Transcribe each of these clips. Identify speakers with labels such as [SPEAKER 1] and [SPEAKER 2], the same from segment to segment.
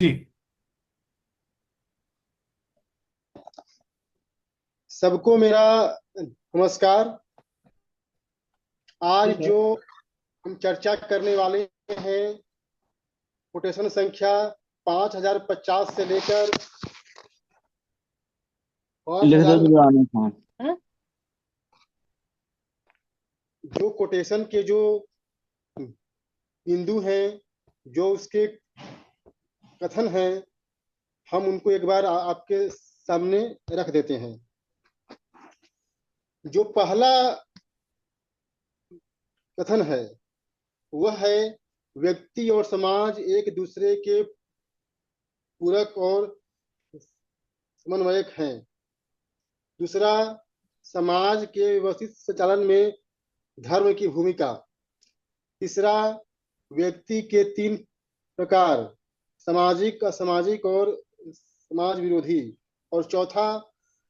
[SPEAKER 1] जी।
[SPEAKER 2] सबको मेरा नमस्कार। आज
[SPEAKER 1] ठीक है।
[SPEAKER 2] जो हम चर्चा करने वाले हैं, कोटेशन संख्या 5050 से लेकर पांच
[SPEAKER 3] लिख दो
[SPEAKER 2] हजार
[SPEAKER 3] दीवाने खान।
[SPEAKER 2] जो कोटेशन के जो बिंदु हैं, जो उसके कथन हैं, हम उनको एक बार आपके सामने रख देते हैं। जो पहला कथन है वह है, व्यक्ति और समाज एक दूसरे के पूरक और समन्वयक हैं। दूसरा, समाज के व्यवस्थित संचालन में धर्म की भूमिका। तीसरा, व्यक्ति के तीन प्रकार, सामाजिक, असामाजिक और समाज विरोधी। और चौथा,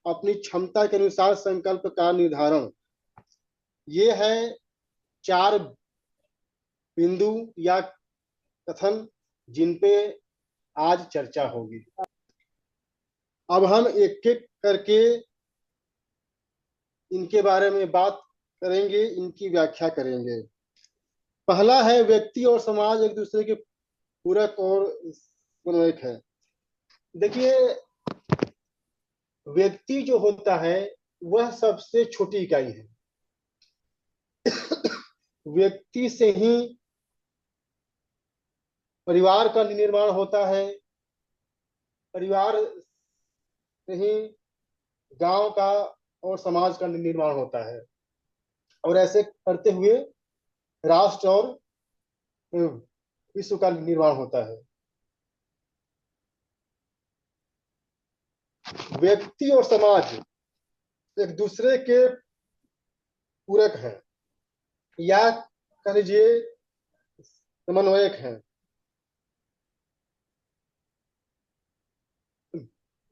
[SPEAKER 2] अपनी क्षमता के अनुसार संकल्प का निर्धारण। ये है चार बिंदु या कथन जिन पे आज चर्चा होगी। अब हम एक एक करके इनके बारे में बात करेंगे, इनकी व्याख्या करेंगे। पहला है, व्यक्ति और समाज एक दूसरे के पूरक और समन्वयक है। देखिए, व्यक्ति जो होता है वह सबसे छोटी इकाई है। व्यक्ति से ही परिवार का निर्माण होता है, परिवार से ही गांव का और समाज का निर्माण होता है, और ऐसे करते हुए राष्ट्र और विश्व का निर्माण होता है। व्यक्ति और समाज एक दूसरे के पूरक है, या कह लीजिए समन्वयक है।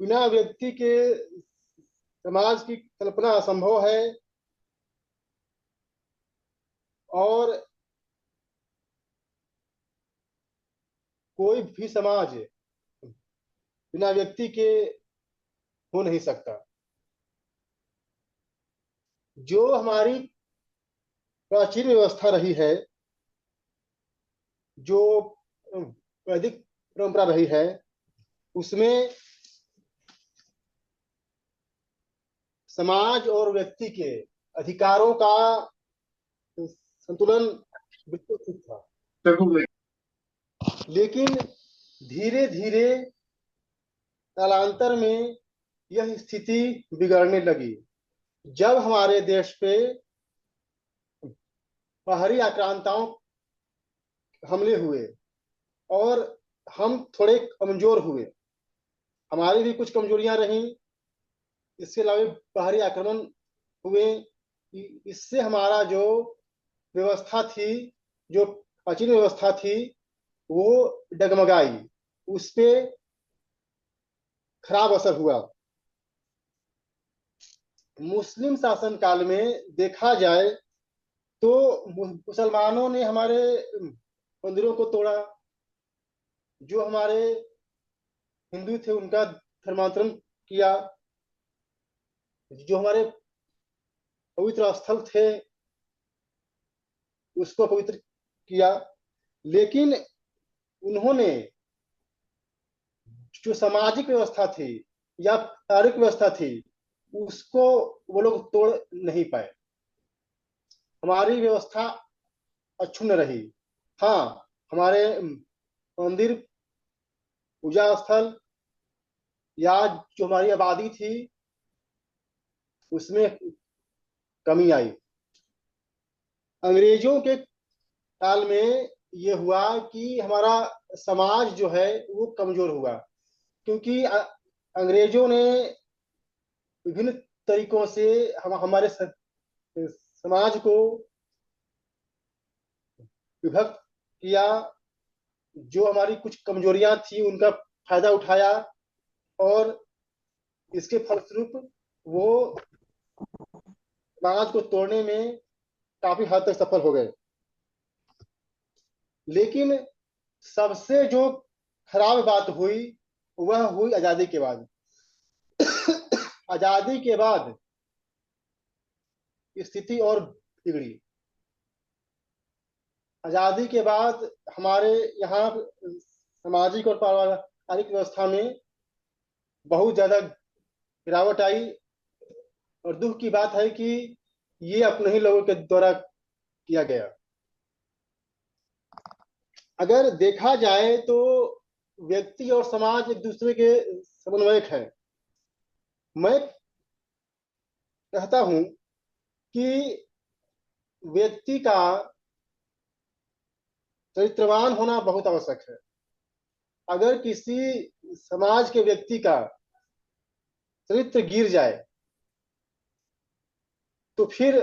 [SPEAKER 2] बिना व्यक्ति के समाज की कल्पना असंभव है, और कोई भी समाज बिना व्यक्ति के हो नहीं सकता। जो हमारी प्राचीन व्यवस्था रही है, जो वैदिक परंपरा रही है, उसमें समाज और व्यक्ति के अधिकारों का संतुलन बिल्कुल ठीक था। लेकिन धीरे धीरे कालांतर में यह स्थिति बिगड़ने लगी, जब हमारे देश पे बाहरी आक्रांताओं हमले हुए और हम थोड़े कमजोर हुए। हमारी भी कुछ कमजोरियां रहीं, इसके अलावा बाहरी आक्रमण हुए। इससे हमारा जो व्यवस्था थी, जो प्राचीन व्यवस्था थी, वो डगमगाई, उस पे खराब असर हुआ। मुस्लिम शासन काल में देखा जाए तो मुसलमानों ने हमारे मंदिरों को तोड़ा, जो हमारे हिंदू थे उनका धर्मांतरण किया, जो हमारे पवित्र स्थल थे उसको पवित्र किया। लेकिन उन्होंने जो सामाजिक व्यवस्था थी या तारीख व्यवस्था थी, उसको वो लोग तोड़ नहीं पाए। हमारी व्यवस्था अक्षुण्ण रही। हाँ, हमारे मंदिर, पूजा स्थल या जो हमारी आबादी थी उसमें कमी आई। अंग्रेजों के काल में ये हुआ कि हमारा समाज जो है वो कमजोर हुआ, क्योंकि अंग्रेजों ने विभिन्न तरीकों से हमारे समाज को विभक्त किया। जो हमारी कुछ कमजोरियां थी उनका फायदा उठाया, और इसके फलस्वरूप वो समाज को तोड़ने में काफी हद तक सफल हो गए। लेकिन सबसे जो खराब बात हुई वह हुई आजादी के बाद। आजादी के बाद स्थिति और बिगड़ी। आजादी के बाद हमारे यहाँ सामाजिक और पारिवारिक व्यवस्था में बहुत ज्यादा गिरावट आई। और दुख की बात है कि ये अपने ही लोगों के द्वारा किया गया। अगर देखा जाए तो व्यक्ति और समाज एक दूसरे के समन्वयक है। मैं कहता हूं कि व्यक्ति का चरित्रवान होना बहुत आवश्यक है। अगर किसी समाज के व्यक्ति का चरित्र गिर जाए तो फिर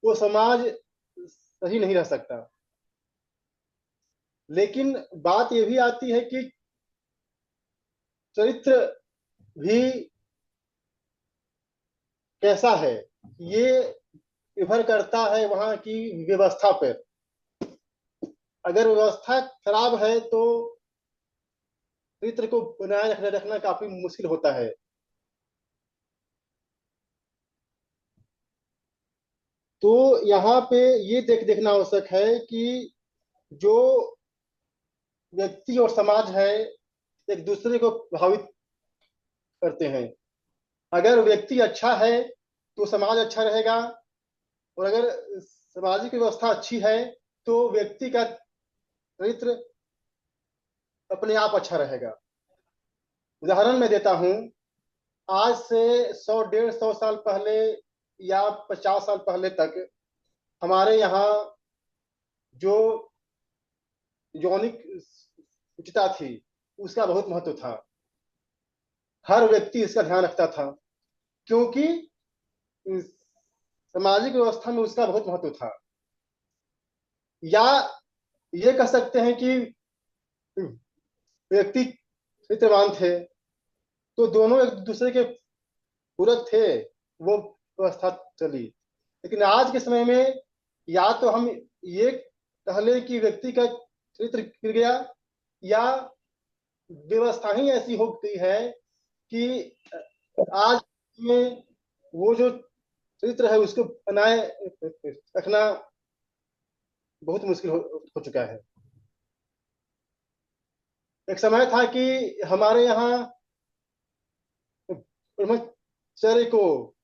[SPEAKER 2] वो समाज सही नहीं रह सकता। लेकिन बात यह भी आती है कि चरित्र भी कैसा है ये निर्भर करता है वहां की व्यवस्था पर। अगर व्यवस्था खराब है तो चरित्र को बनाए रखना काफी मुश्किल होता है। तो यहाँ पे ये देखना आवश्यक है कि जो व्यक्ति और समाज है एक दूसरे को प्रभावित करते हैं। अगर व्यक्ति अच्छा है तो समाज अच्छा रहेगा। और अगर सामाजिक व्यवस्था अच्छी है तो व्यक्ति का चरित्र अपने आप अच्छा रहेगा। उदाहरण मैं देता हूँ। आज से 100 150 साल पहले या 50 साल पहले तक हमारे यहाँ जो यौनिक उचिता थी उसका बहुत महत्व था। हर व्यक्ति इसका ध्यान रखता था क्योंकि सामाजिक व्यवस्था में उसका बहुत महत्व था। या ये कह सकते हैं कि व्यक्ति चरित्रवान थे तो दोनों एक दूसरे के पूरक थे, वो व्यवस्था चली। लेकिन आज के समय में या तो हम ये कह लें कि व्यक्ति का चरित्र गिर गया या व्यवस्था ही ऐसी हो गई है कि आज में वो जो चरित्र है उसको बनाए रखना बहुत मुश्किल हो चुका है। एक समय था कि हमारे यहाँ ब्रह्मचर्य को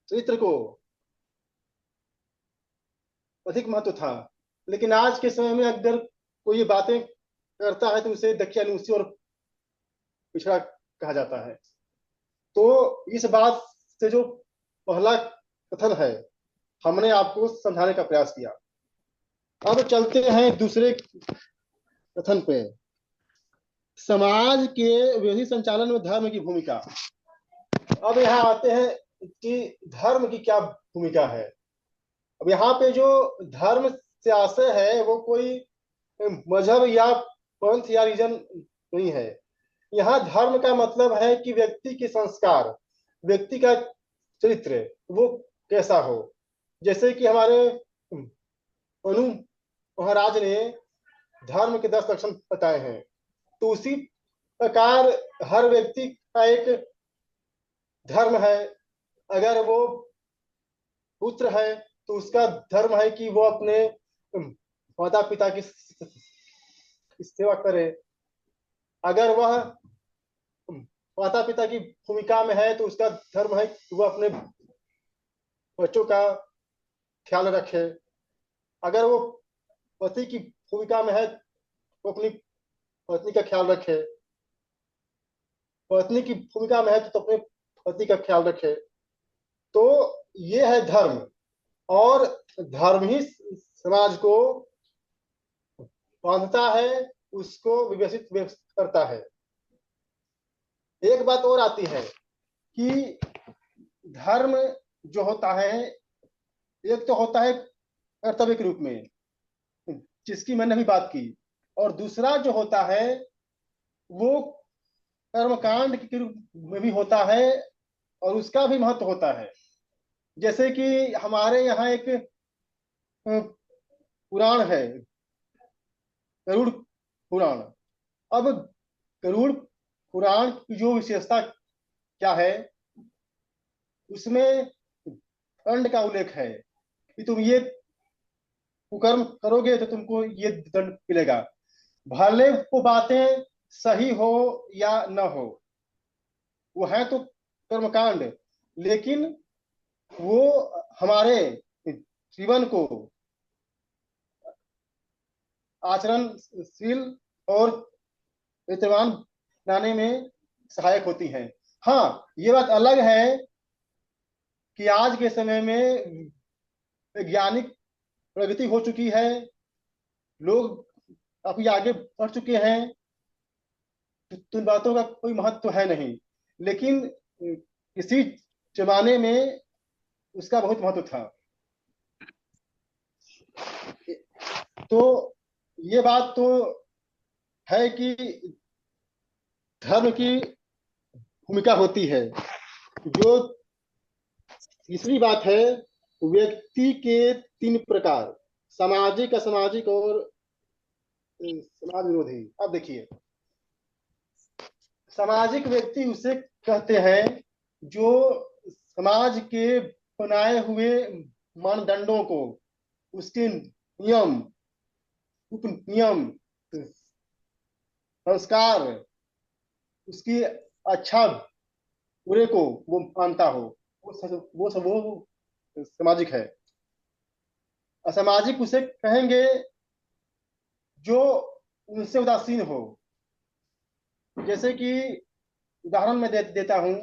[SPEAKER 2] चरित्र को अधिक महत्व था। लेकिन आज के समय में अगर कोई ये बातें करता है तो उसे दकियानुसी और पिछड़ा कहा जाता है। तो इस बात से जो पहला कथन है हमने आपको समझाने का प्रयास किया। अब चलते हैं दूसरे कथन पे। समाज के विधि संचालन में धर्म की भूमिका। अब यहाँ आते हैं कि धर्म की क्या भूमिका है। अब यहाँ पे जो धर्म से आशय है वो कोई मजहब या पंथ या रीजन नहीं है। यहाँ धर्म का मतलब है कि व्यक्ति के संस्कार, व्यक्ति का चरित्र वो कैसा हो। जैसे कि हमारे अनु महाराज ने धर्म के 10 लक्षण बताए हैं तो उसी प्रकार हर व्यक्ति का एक धर्म है। अगर वो पुत्र है तो उसका धर्म है कि वो अपने माता पिता की सेवा करे। अगर वह माता पिता की भूमिका में है तो उसका धर्म है कि वह अपने बच्चों का ख्याल रखे। अगर वो पति की भूमिका में है तो अपनी पत्नी का ख्याल रखे। पत्नी की भूमिका में है तो अपने पति का ख्याल रखे। तो ये है धर्म। और धर्म ही समाज को बांधता है, उसको विकसित करता है। एक बात और आती है कि धर्म जो होता है एक तो होता है कर्तव्य के रूप में जिसकी मैंने अभी बात की। और दूसरा जो होता है वो कर्मकांड के रूप में भी होता है और उसका भी महत्व होता है। जैसे कि हमारे यहाँ एक पुराण है गरुड़ पुराण। अब गरुड़ पुराण की जो विशेषता क्या है, उसमें दंड का उल्लेख है कि तुम ये कुकर्म करोगे तो तुमको ये दंड मिलेगा। भले वो बातें सही हो या न हो, वो है तो कर्मकांड, लेकिन वो हमारे जीवन को आचरणशील और विद्यमान बनाने में सहायक होती हैं। हाँ, ये बात अलग है कि आज के समय में वैज्ञानिक प्रगति हो चुकी है, लोग काफी आगे बढ़ चुके हैं, तो इन बातों का कोई महत्व है नहीं, लेकिन किसी जमाने में उसका बहुत महत्व था। तो ये बात तो है कि धर्म की भूमिका होती है। जो तीसरी बात है, व्यक्ति के तीन प्रकार, सामाजिक, असामाजिक और समाज विरोधी। अब देखिए, सामाजिक व्यक्ति उसे कहते हैं जो समाज के बनाए हुए मानदंडों को, उसके नियम, उपनियम, संस्कार, उसकी अच्छा बुरे को वो मानता हो, वो सामाजिक है। असामाजिक उसे कहेंगे जो उनसे उदासीन हो। जैसे कि उदाहरण मैं देता हूं,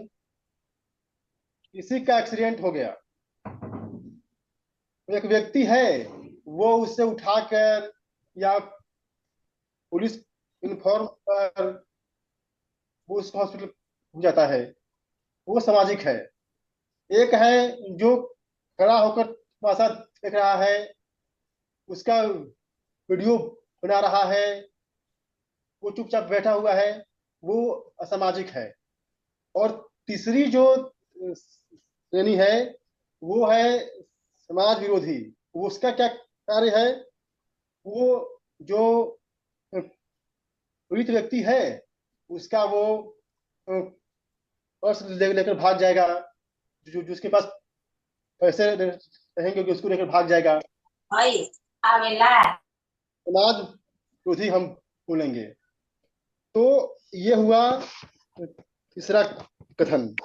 [SPEAKER 2] किसी का एक्सीडेंट हो गया, एक व्यक्ति है, वो उससे उठाकर या पुलिस इन्फॉर्म कर वो उसको हॉस्पिटल हो जाता है, वो सामाजिक है। एक है जो खड़ा होकर तमाशा देख रहा है, उसका वीडियो बना रहा है, वो चुपचाप बैठा हुआ है, वो असामाजिक है। और तीसरी जो श्रेणी है, वो है समाज विरोधी। वो उसका क्या कार्य है, वो जो पीड़ित व्यक्ति है, उसका वो पर्स लेकर भाग जाएगा, जो उसके पास पैसे रहेंगे कि उसको लेकर भाग जाएगा। समाज विरोधी हम बोलेंगे। तो ये हुआ तीसरा कथन।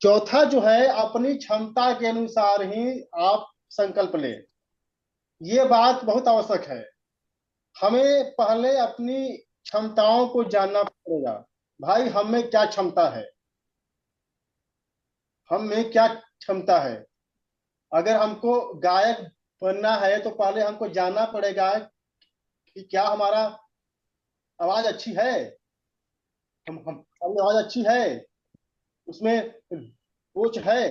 [SPEAKER 2] चौथा जो है, अपनी क्षमता के अनुसार ही आप संकल्प ले। ये बात बहुत आवश्यक है। हमें पहले अपनी क्षमताओं को जानना पड़ेगा। भाई, हम में क्या क्षमता है, हम में क्या क्षमता है। अगर हमको गायक बनना है तो पहले हमको जानना पड़ेगा कि क्या हमारा आवाज अच्छी है, हम हमारी आवाज अच्छी है, उसमें कोच है।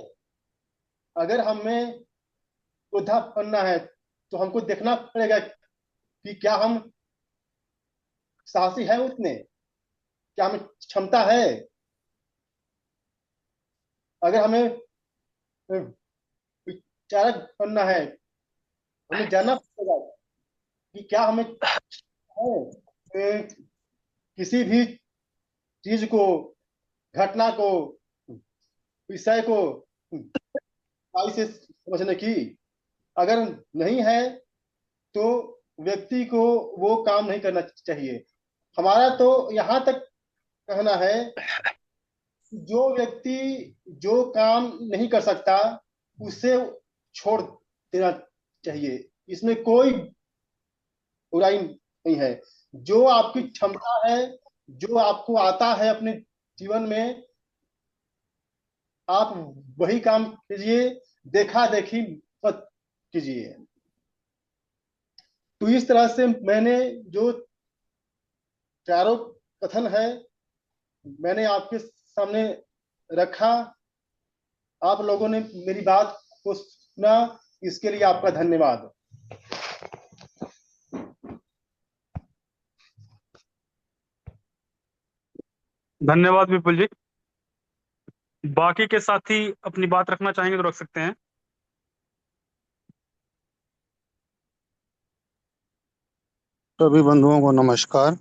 [SPEAKER 2] अगर हमें योद्धा बनना है तो हमको देखना पड़ेगा कि क्या हम साहसी है उतने, क्या हमें क्षमता है। अगर हमें विचारक बनना है, हमें जानना पड़ेगा कि क्या हमें है, किसी भी चीज को, घटना को, विषय को गहराई से समझने की। अगर नहीं है तो व्यक्ति को वो काम नहीं करना चाहिए। हमारा तो यहाँ तक कहना है, जो व्यक्ति जो काम नहीं कर सकता, उसे छोड़ देना चाहिए। इसमें कोई बुराई नहीं है। जो आपकी क्षमता है, जो आपको आता है अपने जीवन में, आप वही काम कीजिए, देखा देखी मत कीजिए। तो इस तरह से मैंने जो चारों कथन है, मैंने आपके सामने रखा। आप लोगों ने मेरी बात को सुना, इसके लिए आपका धन्यवाद।
[SPEAKER 1] धन्यवाद विपुल जी। बाकी के साथी अपनी बात रखना चाहेंगे तो रख सकते हैं।
[SPEAKER 3] सभी बंधुओं को नमस्कार।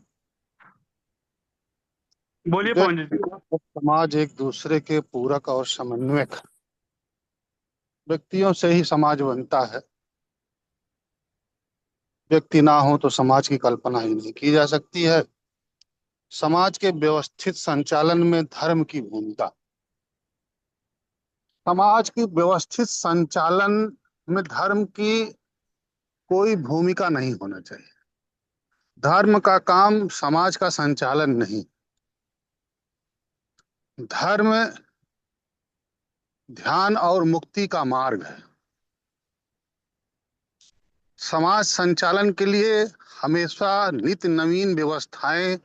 [SPEAKER 1] बोलिए पवन जी।
[SPEAKER 3] व्यक्ति और समाज एक दूसरे के पूरक और समन्वयक। व्यक्तियों से ही समाज बनता है। व्यक्ति ना हो तो समाज की कल्पना ही नहीं की जा सकती है। समाज के व्यवस्थित संचालन में धर्म की भूमिका। समाज की व्यवस्थित संचालन में धर्म की कोई भूमिका नहीं होना चाहिए। धर्म का काम समाज का संचालन नहीं। धर्म ध्यान और मुक्ति का मार्ग है। समाज संचालन के लिए हमेशा नित्य नवीन व्यवस्थाएं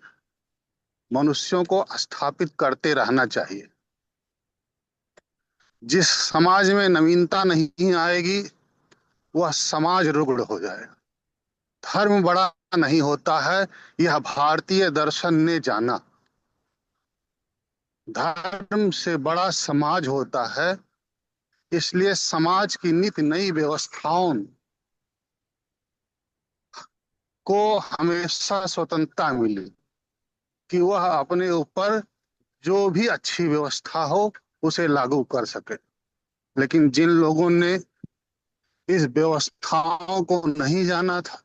[SPEAKER 3] मनुष्यों को स्थापित करते रहना चाहिए। जिस समाज में नवीनता नहीं आएगी वह समाज रुग्ण हो जाएगा। धर्म बड़ा नहीं होता है, यह भारतीय दर्शन ने जाना। धर्म से बड़ा समाज होता है। इसलिए समाज की नित्य नई व्यवस्थाओं को हमेशा स्वतंत्रता मिली कि वह अपने ऊपर जो भी अच्छी व्यवस्था हो उसे लागू कर सके। लेकिन जिन लोगों ने इस व्यवस्थाओं को नहीं जाना था,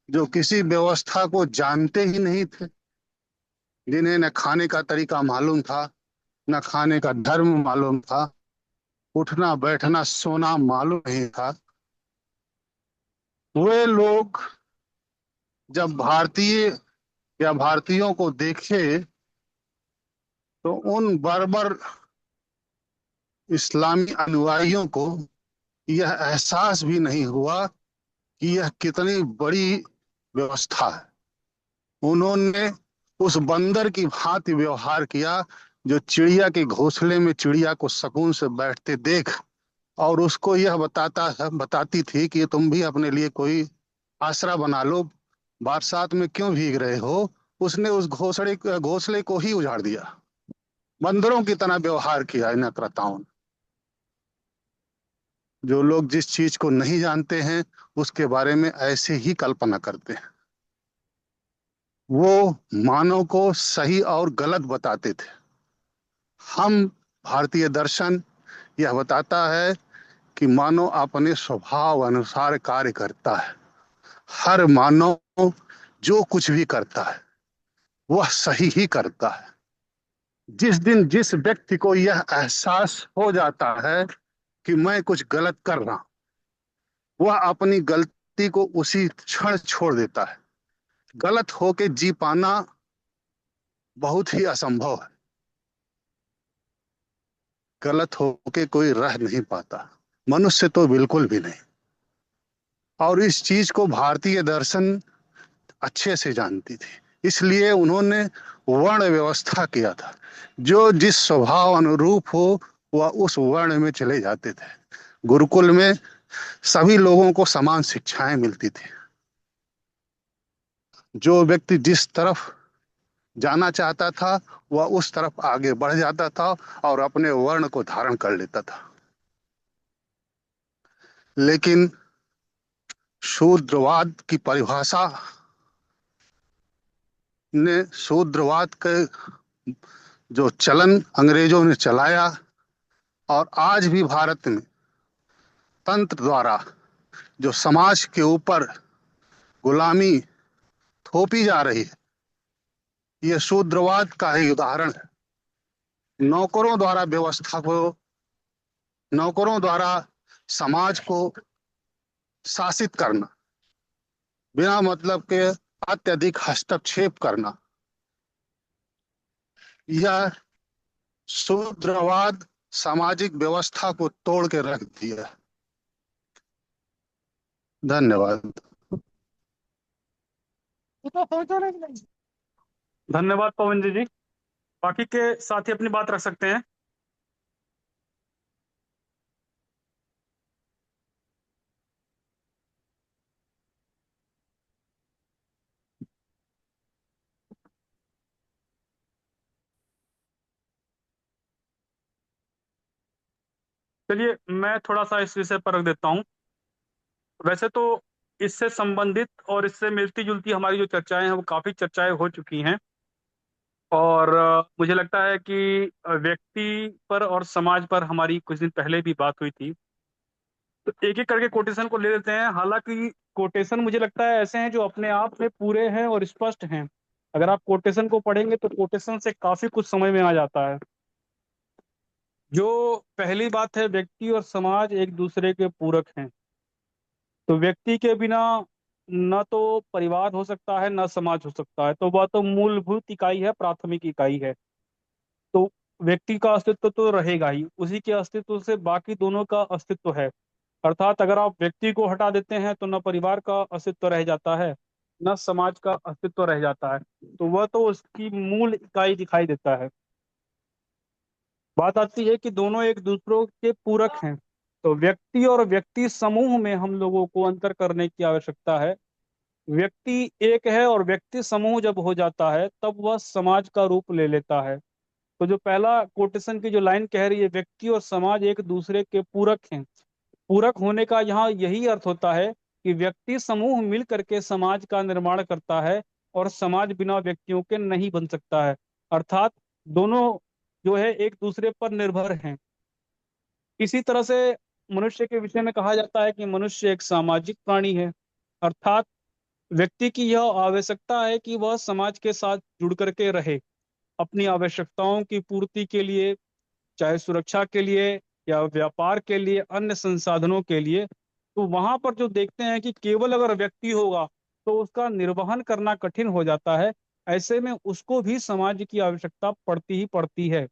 [SPEAKER 3] जो किसी व्यवस्था को जानते ही नहीं थे, जिन्हें न खाने का तरीका मालूम था, न खाने का धर्म मालूम था, उठना बैठना सोना मालूम नहीं था, वे लोग जब भारतीय या भारतीयों को देखे तो उन बर्बर इस्लामी अनुयायियों को यह एहसास भी नहीं हुआ कि यह कितनी बड़ी व्यवस्था है। उन्होंने उस बंदर की भांति व्यवहार किया जो चिड़िया के घोंसले में चिड़िया को सुकून से बैठते देख और उसको यह बताती थी कि तुम भी अपने लिए कोई आसरा बना लो, बरसात में क्यों भीग रहे हो। उसने उस घोंसले घोंसले को ही उजाड़ दिया। बंदरों की तरह व्यवहार किया इन अक्रताओं ने। जो लोग जिस चीज को नहीं जानते हैं उसके बारे में ऐसे ही कल्पना करते हैं। वो मानव को सही और गलत बताते थे। हम भारतीय दर्शन यह बताता है कि मानव अपने स्वभाव अनुसार कार्य करता है। हर मानव जो कुछ भी करता है वह सही ही करता है। जिस दिन जिस व्यक्ति को यह एहसास हो जाता है कि मैं कुछ गलत कर रहा हूं, वह अपनी गलती को उसी क्षण छोड़ देता है। गलत होके जी पाना बहुत ही असंभव है। गलत होके कोई रह नहीं पाता, मनुष्य तो बिल्कुल भी नहीं। और इस चीज को भारतीय दर्शन अच्छे से जानती थी। इसलिए उन्होंने वर्ण व्यवस्था किया था। जो जिस स्वभाव अनुरूप हो वह उस वर्ण में चले जाते थे। गुरुकुल में सभी लोगों को समान शिक्षाएं मिलती थी। जो व्यक्ति जिस तरफ जाना चाहता था वह उस तरफ आगे बढ़ जाता था और अपने वर्ण को धारण कर लेता था। लेकिन शूद्रवाद की परिभाषा ने शूद्रवाद के जो चलन अंग्रेजों ने चलाया और आज भी भारत में तंत्र द्वारा जो समाज के ऊपर गुलामी थोपी जा रही है, यह शूद्रवाद का ही उदाहरण है। नौकरों द्वारा व्यवस्था को, नौकरों द्वारा समाज को शासित करना, बिना मतलब के अत्यधिक हस्तक्षेप करना, यह शूद्रवाद सामाजिक व्यवस्था को तोड़ के रख दिया। धन्यवाद।
[SPEAKER 1] धन्यवाद पवन जी। बाकी के साथी अपनी बात रख सकते हैं। चलिए मैं थोड़ा सा इस विषय पर रख देता हूँ। वैसे तो इससे संबंधित और इससे मिलती जुलती हमारी जो चर्चाएं हैं वो काफी चर्चाएं हो चुकी हैं। और मुझे लगता है कि व्यक्ति पर और समाज पर हमारी कुछ दिन पहले भी बात हुई थी। तो एक एक करके कोटेशन को ले लेते हैं। हालांकि कोटेशन मुझे लगता है ऐसे हैं जो अपने आप में पूरे हैं और स्पष्ट हैं। अगर आप कोटेशन को पढ़ेंगे तो कोटेशन से काफी कुछ समझ में आ जाता है। जो पहली बात है, व्यक्ति और समाज एक दूसरे के पूरक हैं। तो व्यक्ति के बिना न तो परिवार हो सकता है न समाज हो सकता है, तो वह तो मूलभूत इकाई है, प्राथमिक इकाई है। तो व्यक्ति का अस्तित्व तो रहेगा ही, उसी के अस्तित्व से बाकी दोनों का अस्तित्व है। अर्थात अगर आप व्यक्ति को हटा देते हैं तो न परिवार का अस्तित्व रह जाता है न समाज का अस्तित्व रह जाता है। तो वह तो उसकी मूल इकाई दिखाई देता है। बात आती है कि दोनों एक दूसरों के पूरक हैं। तो व्यक्ति और व्यक्ति समूह में हम लोगों को अंतर करने की आवश्यकता है। व्यक्ति एक है और व्यक्ति समूह जब हो जाता है तब वह समाज का रूप ले लेता है। तो जो पहला कोटेशन की जो लाइन कह रही है, व्यक्ति और समाज एक दूसरे के पूरक हैं। पूरक होने का यहाँ यही अर्थ होता है कि व्यक्ति समूह मिल करके समाज का निर्माण करता है और समाज बिना व्यक्तियों के नहीं बन सकता है। अर्थात दोनों जो है एक दूसरे पर निर्भर हैं। इसी तरह से मनुष्य के विषय में कहा जाता है कि मनुष्य एक सामाजिक प्राणी है। अर्थात व्यक्ति की यह आवश्यकता है कि वह समाज के साथ जुड़ करके रहे, अपनी आवश्यकताओं की पूर्ति के लिए, चाहे सुरक्षा के लिए या व्यापार के लिए, अन्य संसाधनों के लिए। तो वहां पर जो देखते हैं कि केवल अगर व्यक्ति होगा तो उसका निर्वहन करना कठिन हो जाता है। ऐसे में उसको भी समाज की आवश्यकता पड़ती ही पड़ती है,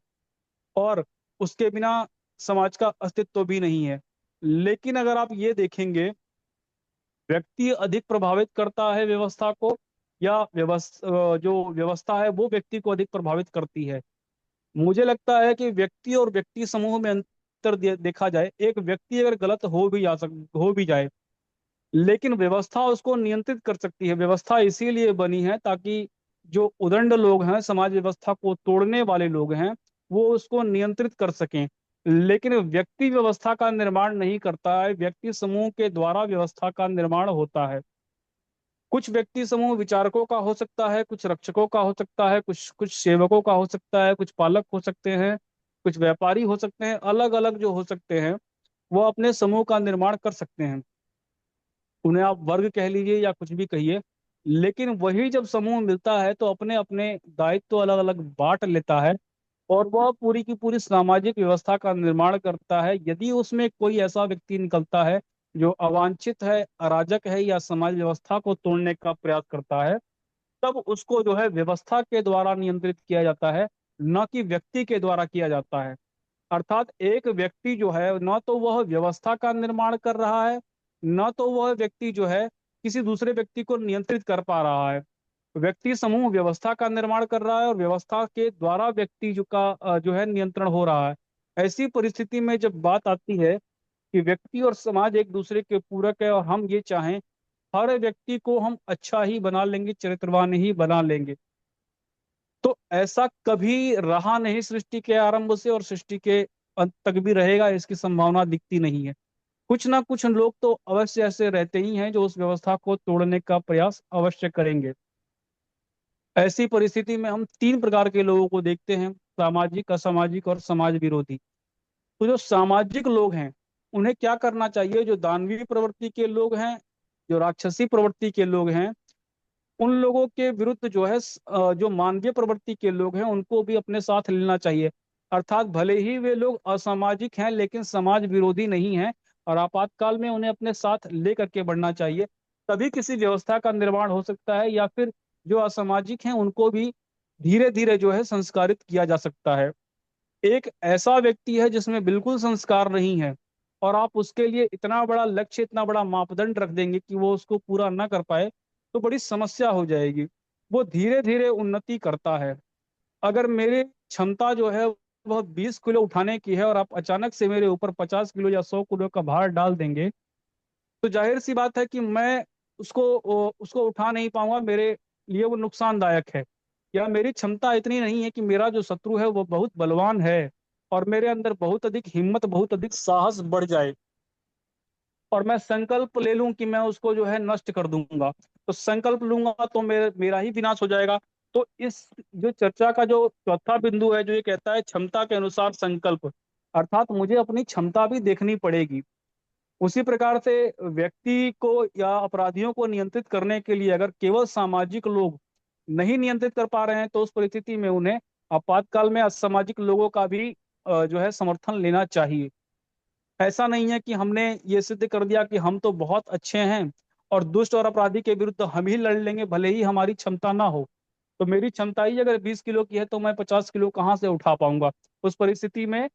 [SPEAKER 1] और उसके बिना समाज का अस्तित्व भी नहीं है। लेकिन अगर आप ये देखेंगे, व्यक्ति अधिक प्रभावित करता है व्यवस्था को, या जो व्यवस्था है वो व्यक्ति को अधिक प्रभावित करती है। मुझे लगता है कि व्यक्ति और व्यक्ति समूह में अंतर देखा जाए, एक व्यक्ति अगर गलत हो भी जाए, लेकिन व्यवस्था उसको नियंत्रित कर सकती है। व्यवस्था इसीलिए बनी है ताकि जो उदंड लोग हैं, समाज व्यवस्था को तोड़ने वाले लोग हैं, वो उसको नियंत्रित कर सकें। लेकिन व्यक्ति व्यवस्था का निर्माण नहीं करता है, व्यक्ति समूह के द्वारा व्यवस्था का निर्माण होता है। कुछ व्यक्ति समूह विचारकों का हो सकता है, कुछ रक्षकों का हो सकता है, कुछ कुछ सेवकों का हो सकता है, कुछ पालक हो सकते हैं, कुछ व्यापारी हो सकते हैं। अलग अलग जो हो सकते हैं वो अपने समूह का निर्माण कर सकते हैं। उन्हें आप वर्ग कह लीजिए या कुछ भी कहिए। लेकिन वही जब समूह मिलता है तो अपने अपने दायित्व अलग अलग बांट लेता है, और वह पूरी की पूरी सामाजिक व्यवस्था का निर्माण करता है। यदि उसमें कोई ऐसा व्यक्ति निकलता है जो अवांछित है, अराजक है, या समाज व्यवस्था को तोड़ने का प्रयास करता है, तब उसको जो है व्यवस्था के द्वारा नियंत्रित किया जाता है, न कि व्यक्ति के द्वारा किया जाता है। अर्थात एक व्यक्ति जो है, न तो वह व्यवस्था का निर्माण कर रहा है, न तो वह व्यक्ति जो है किसी दूसरे व्यक्ति को नियंत्रित कर पा रहा है। व्यक्ति समूह व्यवस्था का निर्माण कर रहा है और व्यवस्था के द्वारा व्यक्ति जो है नियंत्रण हो रहा है। ऐसी परिस्थिति में जब बात आती है कि व्यक्ति और समाज एक दूसरे के पूरक है और हम ये चाहें हर व्यक्ति को हम अच्छा ही बना लेंगे, चरित्रवान ही बना लेंगे, तो ऐसा कभी रहा नहीं सृष्टि के आरंभ से, और सृष्टि के अंत तक भी रहेगा इसकी संभावना दिखती नहीं है। कुछ ना कुछ लोग तो अवश्य ऐसे रहते ही हैं जो उस व्यवस्था को तोड़ने का प्रयास अवश्य करेंगे। ऐसी परिस्थिति में हम तीन प्रकार के लोगों को देखते हैं: सामाजिक, असामाजिक और समाज विरोधी। तो जो सामाजिक लोग हैं उन्हें क्या करना चाहिए? जो दानवीय प्रवृत्ति के लोग हैं, जो राक्षसी प्रवृत्ति के लोग हैं, उन लोगों के विरुद्ध जो है जो मानवीय प्रवृत्ति के लोग हैं उनको भी अपने साथ लेना चाहिए। अर्थात भले ही वे लोग असामाजिक हैं लेकिन समाज विरोधी नहीं हैं, और आपातकाल में उन्हें अपने साथ ले करके बढ़ना चाहिए। तभी किसी व्यवस्था का निर्माण हो सकता है, या फिर जो असामाजिक हैं उनको भी धीरे धीरे जो है संस्कारित किया जा सकता है। एक ऐसा व्यक्ति है जिसमें बिल्कुल संस्कार नहीं है, और आप उसके लिए इतना बड़ा लक्ष्य, इतना बड़ा मापदंड रख देंगे कि वो उसको पूरा ना कर पाए, तो बड़ी समस्या हो जाएगी। वो धीरे धीरे उन्नति करता है। अगर मेरी क्षमता जो है वह 20 किलो उठाने की है, और आप अचानक से मेरे ऊपर 50 किलो या 100 किलो का भार डाल देंगे, तो जाहिर सी बात है कि मैं उसको उठा नहीं पाऊंगा, मेरे लिए वो नुकसानदायक है। या मेरी क्षमता इतनी नहीं है कि मेरा जो शत्रु है वो बहुत बलवान है और मेरे अंदर बहुत अधिक हिम्मत, बहुत अधिक साहस बढ़ जाए, और मैं संकल्प ले लूं कि मैं उसको जो है नष्ट कर दूंगा, तो संकल्प लूंगा तो मेरा ही विनाश हो जाएगा। तो इस जो चर्चा का जो चौथा बिंदु है, जो ये कहता है क्षमता के अनुसार संकल्प, अर्थात मुझे अपनी क्षमता भी देखनी पड़ेगी। उसी प्रकार से व्यक्ति को या अपराधियों को नियंत्रित करने के लिए अगर केवल सामाजिक लोग नहीं नियंत्रित कर पा रहे हैं, तो उस परिस्थिति में उन्हें आपातकाल में असामाजिक लोगों का भी जो है समर्थन लेना चाहिए। ऐसा नहीं है कि हमने ये सिद्ध कर दिया कि हम तो बहुत अच्छे हैं और दुष्ट और अपराधी के विरुद्ध हम ही लड़ लेंगे भले ही हमारी क्षमता ना हो। तो मेरी क्षमता ही अगर 20 किलो की है तो मैं 50 किलो कहाँ से उठा पाऊंगा? उस परिस्थिति में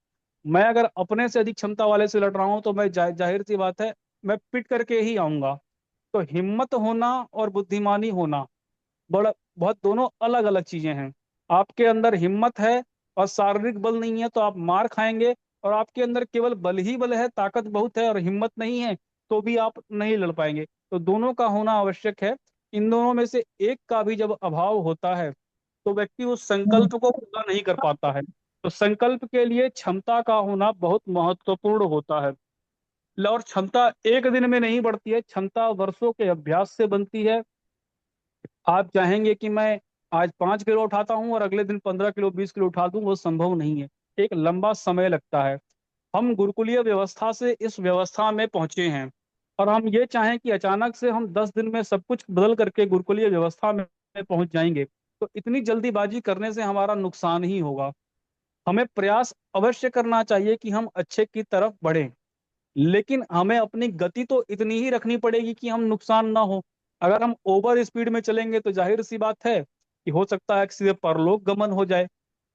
[SPEAKER 1] मैं अगर अपने से अधिक क्षमता वाले से लड़ रहा हूं तो मैं जाहिर सी बात है, मैं पिट करके ही आऊंगा। तो हिम्मत होना और बुद्धिमानी होना बड़ा बहुत दोनों अलग अलग चीजें हैं। आपके अंदर हिम्मत है और शारीरिक बल नहीं है तो आप मार खाएंगे, और आपके अंदर केवल बल ही बल है, ताकत बहुत है और हिम्मत नहीं है, तो भी आप नहीं लड़ पाएंगे। तो दोनों का होना आवश्यक है। इन दोनों में से एक का भी जब अभाव होता है तो व्यक्ति उस संकल्प को पूरा नहीं कर पाता है। तो संकल्प के लिए क्षमता का होना बहुत महत्वपूर्ण होता है। और क्षमता एक दिन में नहीं बढ़ती है, क्षमता वर्षों के अभ्यास से बनती है। आप चाहेंगे कि मैं आज 5 किलो उठाता हूं और अगले दिन 15 किलो 20 किलो उठा दूं, वो संभव नहीं है। एक लंबा समय लगता है। हम गुरुकुलीय व्यवस्था से इस व्यवस्था में पहुंचे हैं, और हम ये चाहें कि अचानक से हम 10 दिन में सब कुछ बदल करके गुरुकुलीय व्यवस्था में पहुंच जाएंगे, तो इतनी जल्दीबाजी करने से हमारा नुकसान ही होगा। हमें प्रयास अवश्य करना चाहिए कि हम अच्छे की तरफ बढ़ें, लेकिन हमें अपनी गति तो इतनी ही रखनी पड़ेगी कि हम नुकसान ना हो। अगर हम ओवर स्पीड में चलेंगे तो जाहिर सी बात है कि हो सकता है कि सीधे परलोक गमन हो जाए,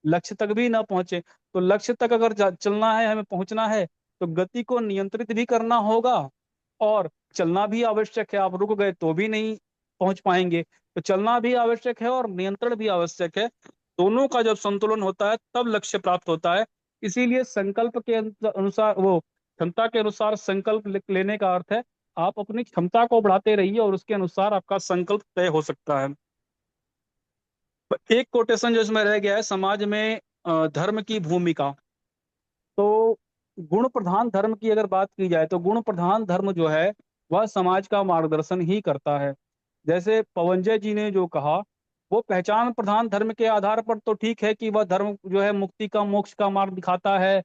[SPEAKER 1] लक्ष्य तक भी ना पहुंचे। तो लक्ष्य तक अगर चलना है, हमें पहुंचना है, तो गति को नियंत्रित भी करना होगा और चलना भी आवश्यक है। आप रुक गए तो भी नहीं पहुंच पाएंगे, तो चलना भी आवश्यक है और नियंत्रण भी आवश्यक है। दोनों का जब संतुलन होता है तब लक्ष्य प्राप्त होता है। इसीलिए संकल्प के अनुसार वो क्षमता के अनुसार संकल्प लेने का अर्थ है आप अपनी क्षमता को बढ़ाते रहिए और उसके अनुसार आपका संकल्प तय हो सकता है। एक कोटेशन जो इसमें रह गया है, समाज में धर्म की भूमिका। तो गुण प्रधान धर्म की अगर बात की जाए तो गुण प्रधान धर्म जो है वह समाज का मार्गदर्शन ही करता है। जैसे पवनजय जी ने जो कहा, वो पहचान प्रधान धर्म के आधार पर तो ठीक है कि वह धर्म जो है मुक्ति का मोक्ष का मार्ग दिखाता है,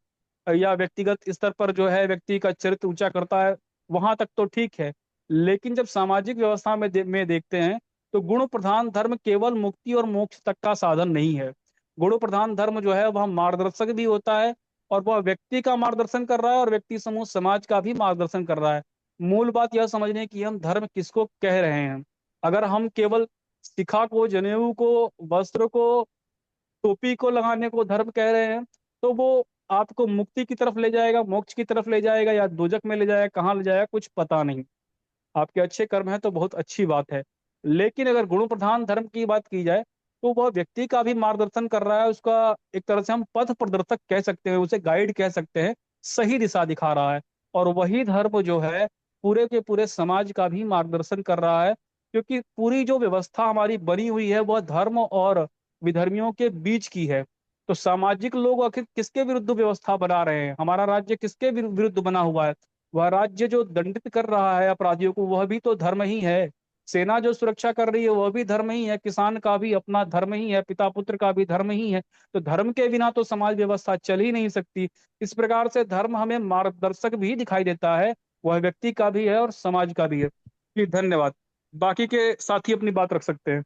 [SPEAKER 1] या व्यक्तिगत स्तर पर जो है व्यक्ति का चरित्र ऊंचा करता है, वहां तक तो ठीक है। लेकिन जब सामाजिक व्यवस्था में देखते हैं तो गुण प्रधान धर्म केवल मुक्ति और मोक्ष तक का साधन नहीं है। गुण प्रधान धर्म जो है वह मार्गदर्शक भी होता है, और वह व्यक्ति का मार्गदर्शन कर रहा है और व्यक्ति समूह समाज का भी मार्गदर्शन कर रहा है। मूल बात यह समझने की हम धर्म किसको कह रहे हैं। अगर हम केवल शिखा को, जनेऊ को, वस्त्र को, टोपी को लगाने को धर्म कह रहे हैं, तो वो आपको मुक्ति की तरफ ले जाएगा, मोक्ष की तरफ ले जाएगा, या दोजक में ले जाएगा, कहाँ ले जाएगा कुछ पता नहीं। आपके अच्छे कर्म हैं तो बहुत अच्छी बात है। लेकिन अगर गुण प्रधान धर्म की बात की जाए तो वह व्यक्ति का भी मार्गदर्शन कर रहा है, उसका एक तरह से हम पथ प्रदर्शक कह सकते हैं, उसे गाइड कह सकते हैं, सही दिशा दिखा रहा है। और वही धर्म जो है पूरे के पूरे समाज का भी मार्गदर्शन कर रहा है, क्योंकि पूरी जो व्यवस्था हमारी बनी हुई है वह धर्म और विधर्मियों के बीच की है। तो सामाजिक लोग आखिर किसके विरुद्ध व्यवस्था बना रहे हैं? हमारा राज्य किसके विरुद्ध बना हुआ है? वह राज्य जो दंडित कर रहा है अपराधियों को, वह भी तो धर्म ही है। सेना जो सुरक्षा कर रही है वह भी धर्म ही है, किसान का भी अपना धर्म ही है, पिता पुत्र का भी धर्म ही है। तो धर्म के बिना तो समाज व्यवस्था चल ही नहीं सकती। इस प्रकार से धर्म हमें मार्गदर्शक भी दिखाई देता है, वह व्यक्ति का भी है और समाज का भी है। जी धन्यवाद। बाकी के साथी अपनी बात रख सकते हैं।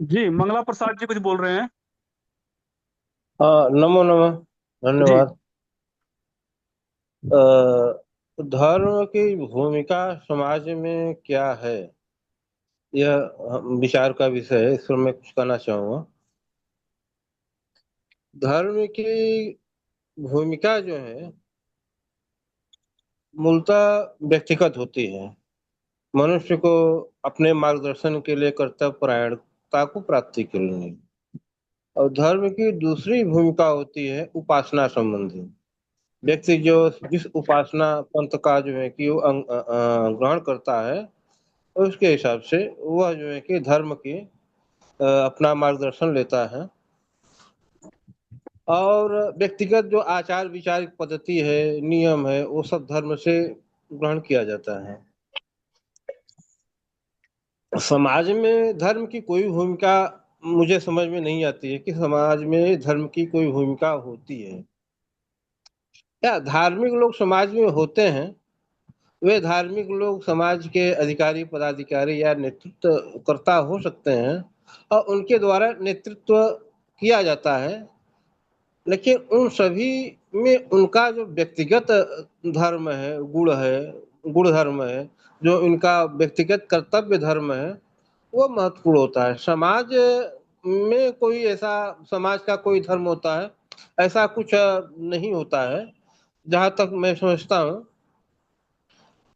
[SPEAKER 1] जी मंगला प्रसाद जी कुछ बोल रहे हैं।
[SPEAKER 4] हाँ, नमो नमः।
[SPEAKER 1] जी।
[SPEAKER 4] धन्यवाद। धर्म की भूमिका समाज में क्या है, यह विचार का विषय है। इस पर मैं कुछ कहना चाहूंगा। धर्म की भूमिका जो है मूलतः व्यक्तिगत होती है। मनुष्य को अपने मार्गदर्शन के लिए कर्तव्य परायणता को प्राप्ति के लिए। और धर्म की दूसरी भूमिका होती है उपासना संबंधी। व्यक्ति जो जिस उपासना पंथ का जो है कि वो ग्रहण करता है, उसके हिसाब से वह जो है कि धर्म की अपना मार्गदर्शन लेता है, और व्यक्तिगत जो आचार विचार पद्धति है, नियम है, वो सब धर्म से ग्रहण किया जाता है। समाज में धर्म की कोई भूमिका मुझे समझ में नहीं आती है कि समाज में धर्म की कोई भूमिका होती है। क्या धार्मिक लोग समाज में होते हैं, वे धार्मिक लोग समाज के अधिकारी, पदाधिकारी या नेतृत्व कर्ता हो सकते हैं और उनके द्वारा नेतृत्व किया जाता है, लेकिन उन सभी में उनका जो व्यक्तिगत धर्म है, गुण धर्म है, जो इनका व्यक्तिगत कर्तव्य धर्म है, वो महत्वपूर्ण होता है। समाज में कोई ऐसा, समाज का कोई धर्म होता है, ऐसा कुछ नहीं होता है जहाँ तक मैं समझता हूँ।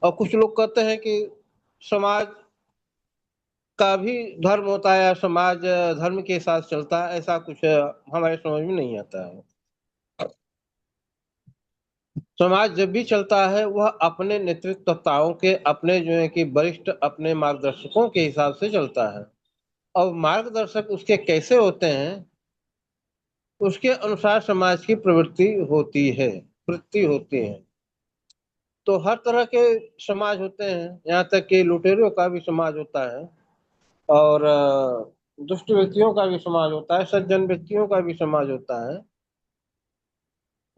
[SPEAKER 4] और कुछ लोग कहते हैं कि समाज का भी धर्म होता है या समाज धर्म के साथ चलता है, ऐसा कुछ हमारे समझ में नहीं आता है। समाज जब भी चलता है वह अपने नेतृत्वताओं के, अपने जो है कि वरिष्ठ, अपने मार्गदर्शकों के हिसाब से चलता है, और मार्गदर्शक उसके कैसे होते हैं उसके अनुसार समाज की वृत्ति होती है। तो हर तरह के समाज होते हैं, यहाँ तक कि लुटेरों का भी समाज होता है, और दुष्ट व्यक्तियों का भी समाज होता है, सज्जन व्यक्तियों का भी समाज होता है।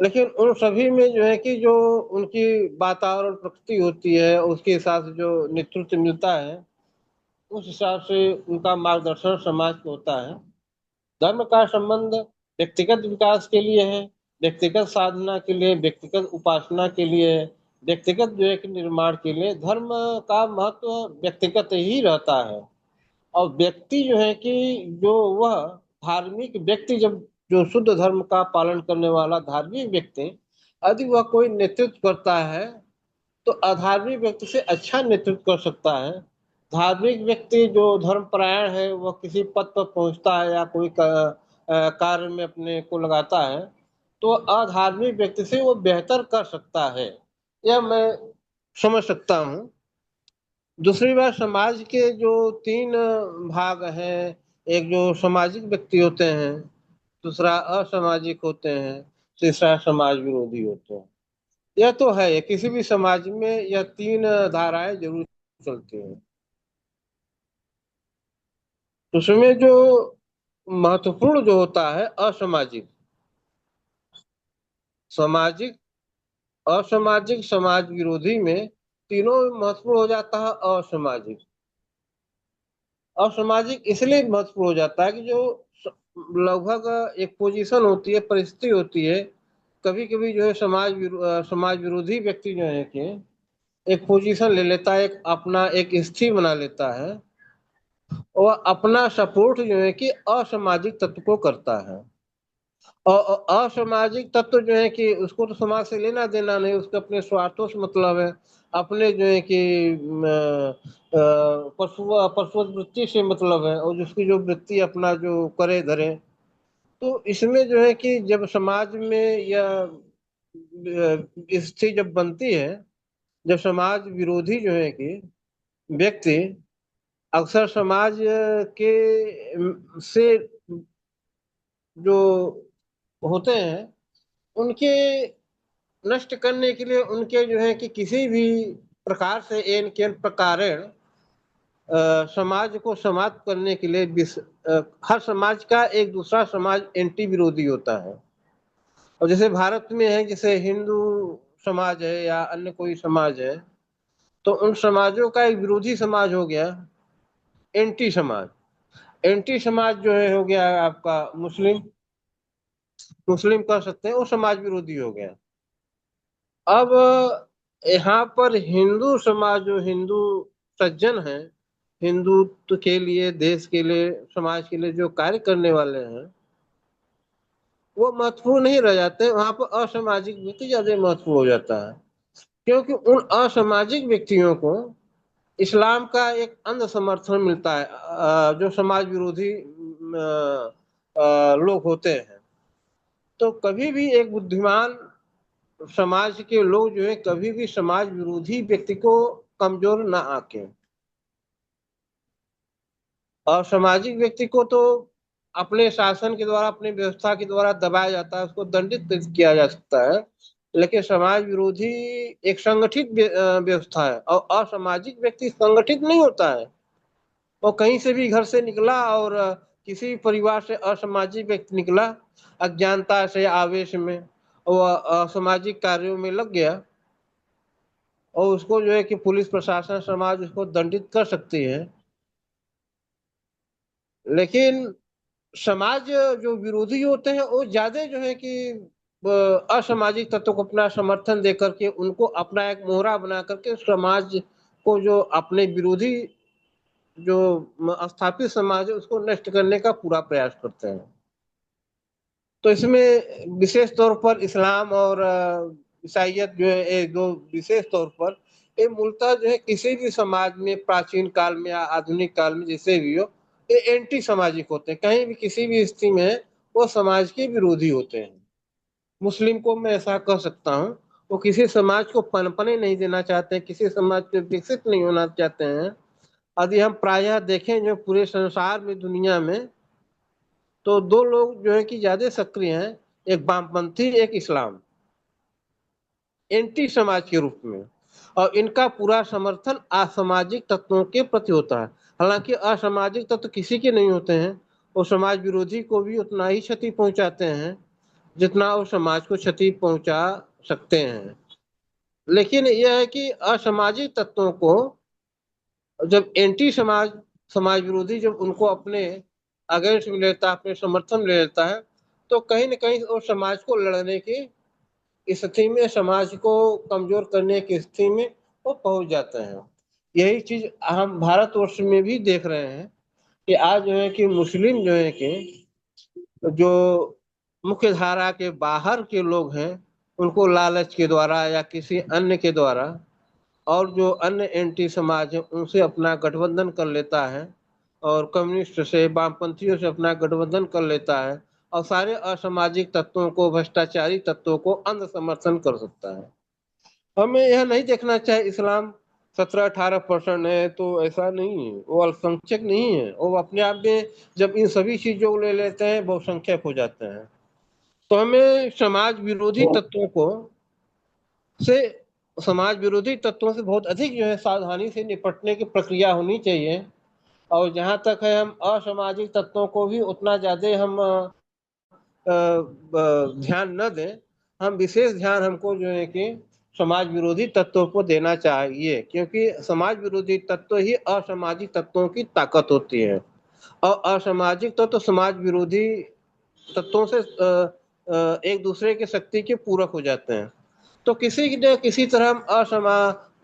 [SPEAKER 4] लेकिन उन सभी में जो है कि जो उनकी वातावरण प्रकृति होती है, उसके हिसाब से जो नेतृत्व मिलता है, उस हिसाब से उनका मार्गदर्शन समाज को होता है। धर्म का संबंध व्यक्तिगत विकास के लिए है, व्यक्तिगत साधना के लिए, व्यक्तिगत उपासना के लिए, व्यक्तिगत जो है कि निर्माण के लिए धर्म का महत्व व्यक्तिगत ही रहता है। और व्यक्ति जो है कि जो वह धार्मिक व्यक्ति, जब जो शुद्ध धर्म का पालन करने वाला धार्मिक व्यक्ति यदि वह कोई नेतृत्व करता है तो अधार्मिक व्यक्ति से अच्छा नेतृत्व कर सकता है। धार्मिक व्यक्ति जो धर्मपरायण है वह किसी पद पर पहुंचता है या कोई कार्य में अपने को लगाता है तो अधार्मिक व्यक्ति से वो बेहतर कर सकता है, यह मैं समझ सकता हूँ। दूसरी बात, समाज के जो तीन भाग हैं, एक जो सामाजिक व्यक्ति होते हैं, दूसरा असामाजिक होते हैं, तीसरा समाज विरोधी होते हैं। यह तो है, किसी भी समाज में यह तीन धाराएं जरूर चलती हैं। उसमें जो महत्वपूर्ण जो होता है असामाजिक, सामाजिक, असामाजिक, समाज विरोधी में तीनों महत्वपूर्ण हो जाता है असामाजिक। असामाजिक इसलिए महत्वपूर्ण हो जाता है कि जो लगभग एक पोजीशन होती है, परिस्थिति होती है, कभी कभी जो है समाज विरोधी व्यक्ति जो है कि एक पोजीशन ले लेता है, एक अपना एक स्थिति बना लेता है, और अपना सपोर्ट जो है कि असामाजिक तत्व को करता है। और असामाजिक तत्व जो है कि उसको तो समाज से लेना देना नहीं, उसके अपने स्वार्थों से मतलब है, अपने जो है कि पशु वृत्ति से मतलब है, और जिसकी जो वृत्ति अपना जो करे धरे। तो इसमें जो है कि जब समाज में यह स्थिति जब बनती है, जब समाज विरोधी जो है कि व्यक्ति अक्सर समाज के से जो होते हैं उनके नष्ट करने के लिए, उनके जो है कि किसी भी प्रकार से एन के प्रकार समाज को समाप्त करने के लिए हर समाज का एक दूसरा समाज एंटी विरोधी होता है। और जैसे भारत में है, जैसे हिंदू समाज है या अन्य कोई समाज है, तो उन समाजों का एक विरोधी समाज हो गया एंटी समाज। एंटी समाज जो है हो गया आपका मुस्लिम, मुस्लिम कह सकते हैं, वो समाज विरोधी हो गया। अब यहाँ पर हिंदू समाज, जो हिंदू सज्जन है, हिंदुत्व के लिए, देश के लिए, समाज के लिए जो कार्य करने वाले हैं, वो महत्वपूर्ण नहीं रह जाते, वहां पर असामाजिक व्यक्ति ज्यादा महत्वपूर्ण हो जाता है। क्योंकि उन असामाजिक व्यक्तियों को इस्लाम का एक अंध समर्थन मिलता है, जो समाज विरोधी लोग होते हैं। तो कभी भी एक बुद्धिमान समाज के लोग जो है कभी भी समाज विरोधी व्यक्ति को कमजोर ना आके, और सामाजिक व्यक्ति को तो अपने शासन के द्वारा, अपनी व्यवस्था के द्वारा दबाया जाता है, उसको दंडित किया जा सकता है। लेकिन समाज विरोधी एक संगठित व्यवस्था है, और असामाजिक व्यक्ति संगठित नहीं होता है। वो कहीं से भी घर से निकला और किसी परिवार से असामाजिक व्यक्ति निकला, अज्ञानता से, आवेश में, और असामाजिक कार्यों में लग गया, और उसको जो है कि पुलिस प्रशासन समाज उसको दंडित कर सकती है। लेकिन समाज जो विरोधी होते हैं वो ज्यादा जो है कि असामाजिक तत्वों को अपना समर्थन दे करके, उनको अपना एक मोहरा बना करके समाज को, जो अपने विरोधी जो स्थापित समाज है उसको नष्ट करने का पूरा प्रयास करते हैं। तो इसमें विशेष तौर पर इस्लाम और ईसाइयत जो है, एक दो विशेष तौर पर ये मूलतः जो है किसी भी समाज में, प्राचीन काल में या आधुनिक काल में जैसे भी हो, ये एंटी सामाजिक होते हैं। कहीं भी किसी भी स्थिति में वो समाज के विरोधी होते हैं। मुस्लिम को मैं ऐसा कह सकता हूँ, वो किसी समाज को पनपने नहीं देना चाहते हैं, किसी समाज को विकसित नहीं होना चाहते हैं। यदि हम प्रायः देखें जो पूरे संसार में, दुनिया में, तो दो लोग जो है कि ज्यादा सक्रिय हैं, एक वामपंथी, एक इस्लाम, एंटी समाज के रूप में। और इनका पूरा समर्थन असामाजिक तत्वों के प्रति होता है। हालांकि असामाजिक तत्व किसी के नहीं होते हैं, वो समाज विरोधी को भी उतना ही क्षति पहुंचाते हैं जितना वो समाज को क्षति पहुंचा सकते हैं। लेकिन यह है कि असामाजिक तत्वों को जब एंटी समाज, समाज विरोधी जब उनको अपने अगेंस्ट में लेता है, अपने समर्थन में ले लेता है, तो कहीं न कहीं वो समाज को लड़ने की स्थिति में, समाज को कमजोर करने की स्थिति में वो पहुंच जाते हैं। यही चीज हम भारतवर्ष में भी देख रहे हैं कि आज जो है कि मुस्लिम जो है कि जो मुख्य धारा के बाहर के लोग हैं, उनको लालच के द्वारा या किसी अन्य के द्वारा, और जो अन्य एंटी समाज है उनसे अपना गठबंधन कर लेता है, और कम्युनिस्ट से, वामपंथियों से अपना गठबंधन कर लेता है, और सारे असामाजिक तत्वों को, भ्रष्टाचारी तत्वों को अंध समर्थन कर सकता है। हमें यह नहीं देखना चाहिए इस्लाम 17-18% है तो ऐसा नहीं है, वो अल्पसंख्यक नहीं है, वो अपने आप में जब इन सभी चीजों को ले लेते हैं बहुसंख्यक हो जाते हैं। तो हमें समाज विरोधी तत्वों को से समाज विरोधी तत्वों से बहुत अधिक जो है सावधानी से निपटने की प्रक्रिया होनी चाहिए। और जहाँ तक है, हम असामाजिक तत्वों को भी उतना ज्यादा हम ध्यान न दें। हम विशेष ध्यान हमको जो है कि समाज विरोधी तत्वों को देना चाहिए, क्योंकि समाज विरोधी तत्व ही असामाजिक तत्वों की ताकत होती है, और असामाजिक तत्व समाज विरोधी तत्वों से एक दूसरे की शक्ति के पूरक हो जाते हैं। तो किसी न किसी तरह हम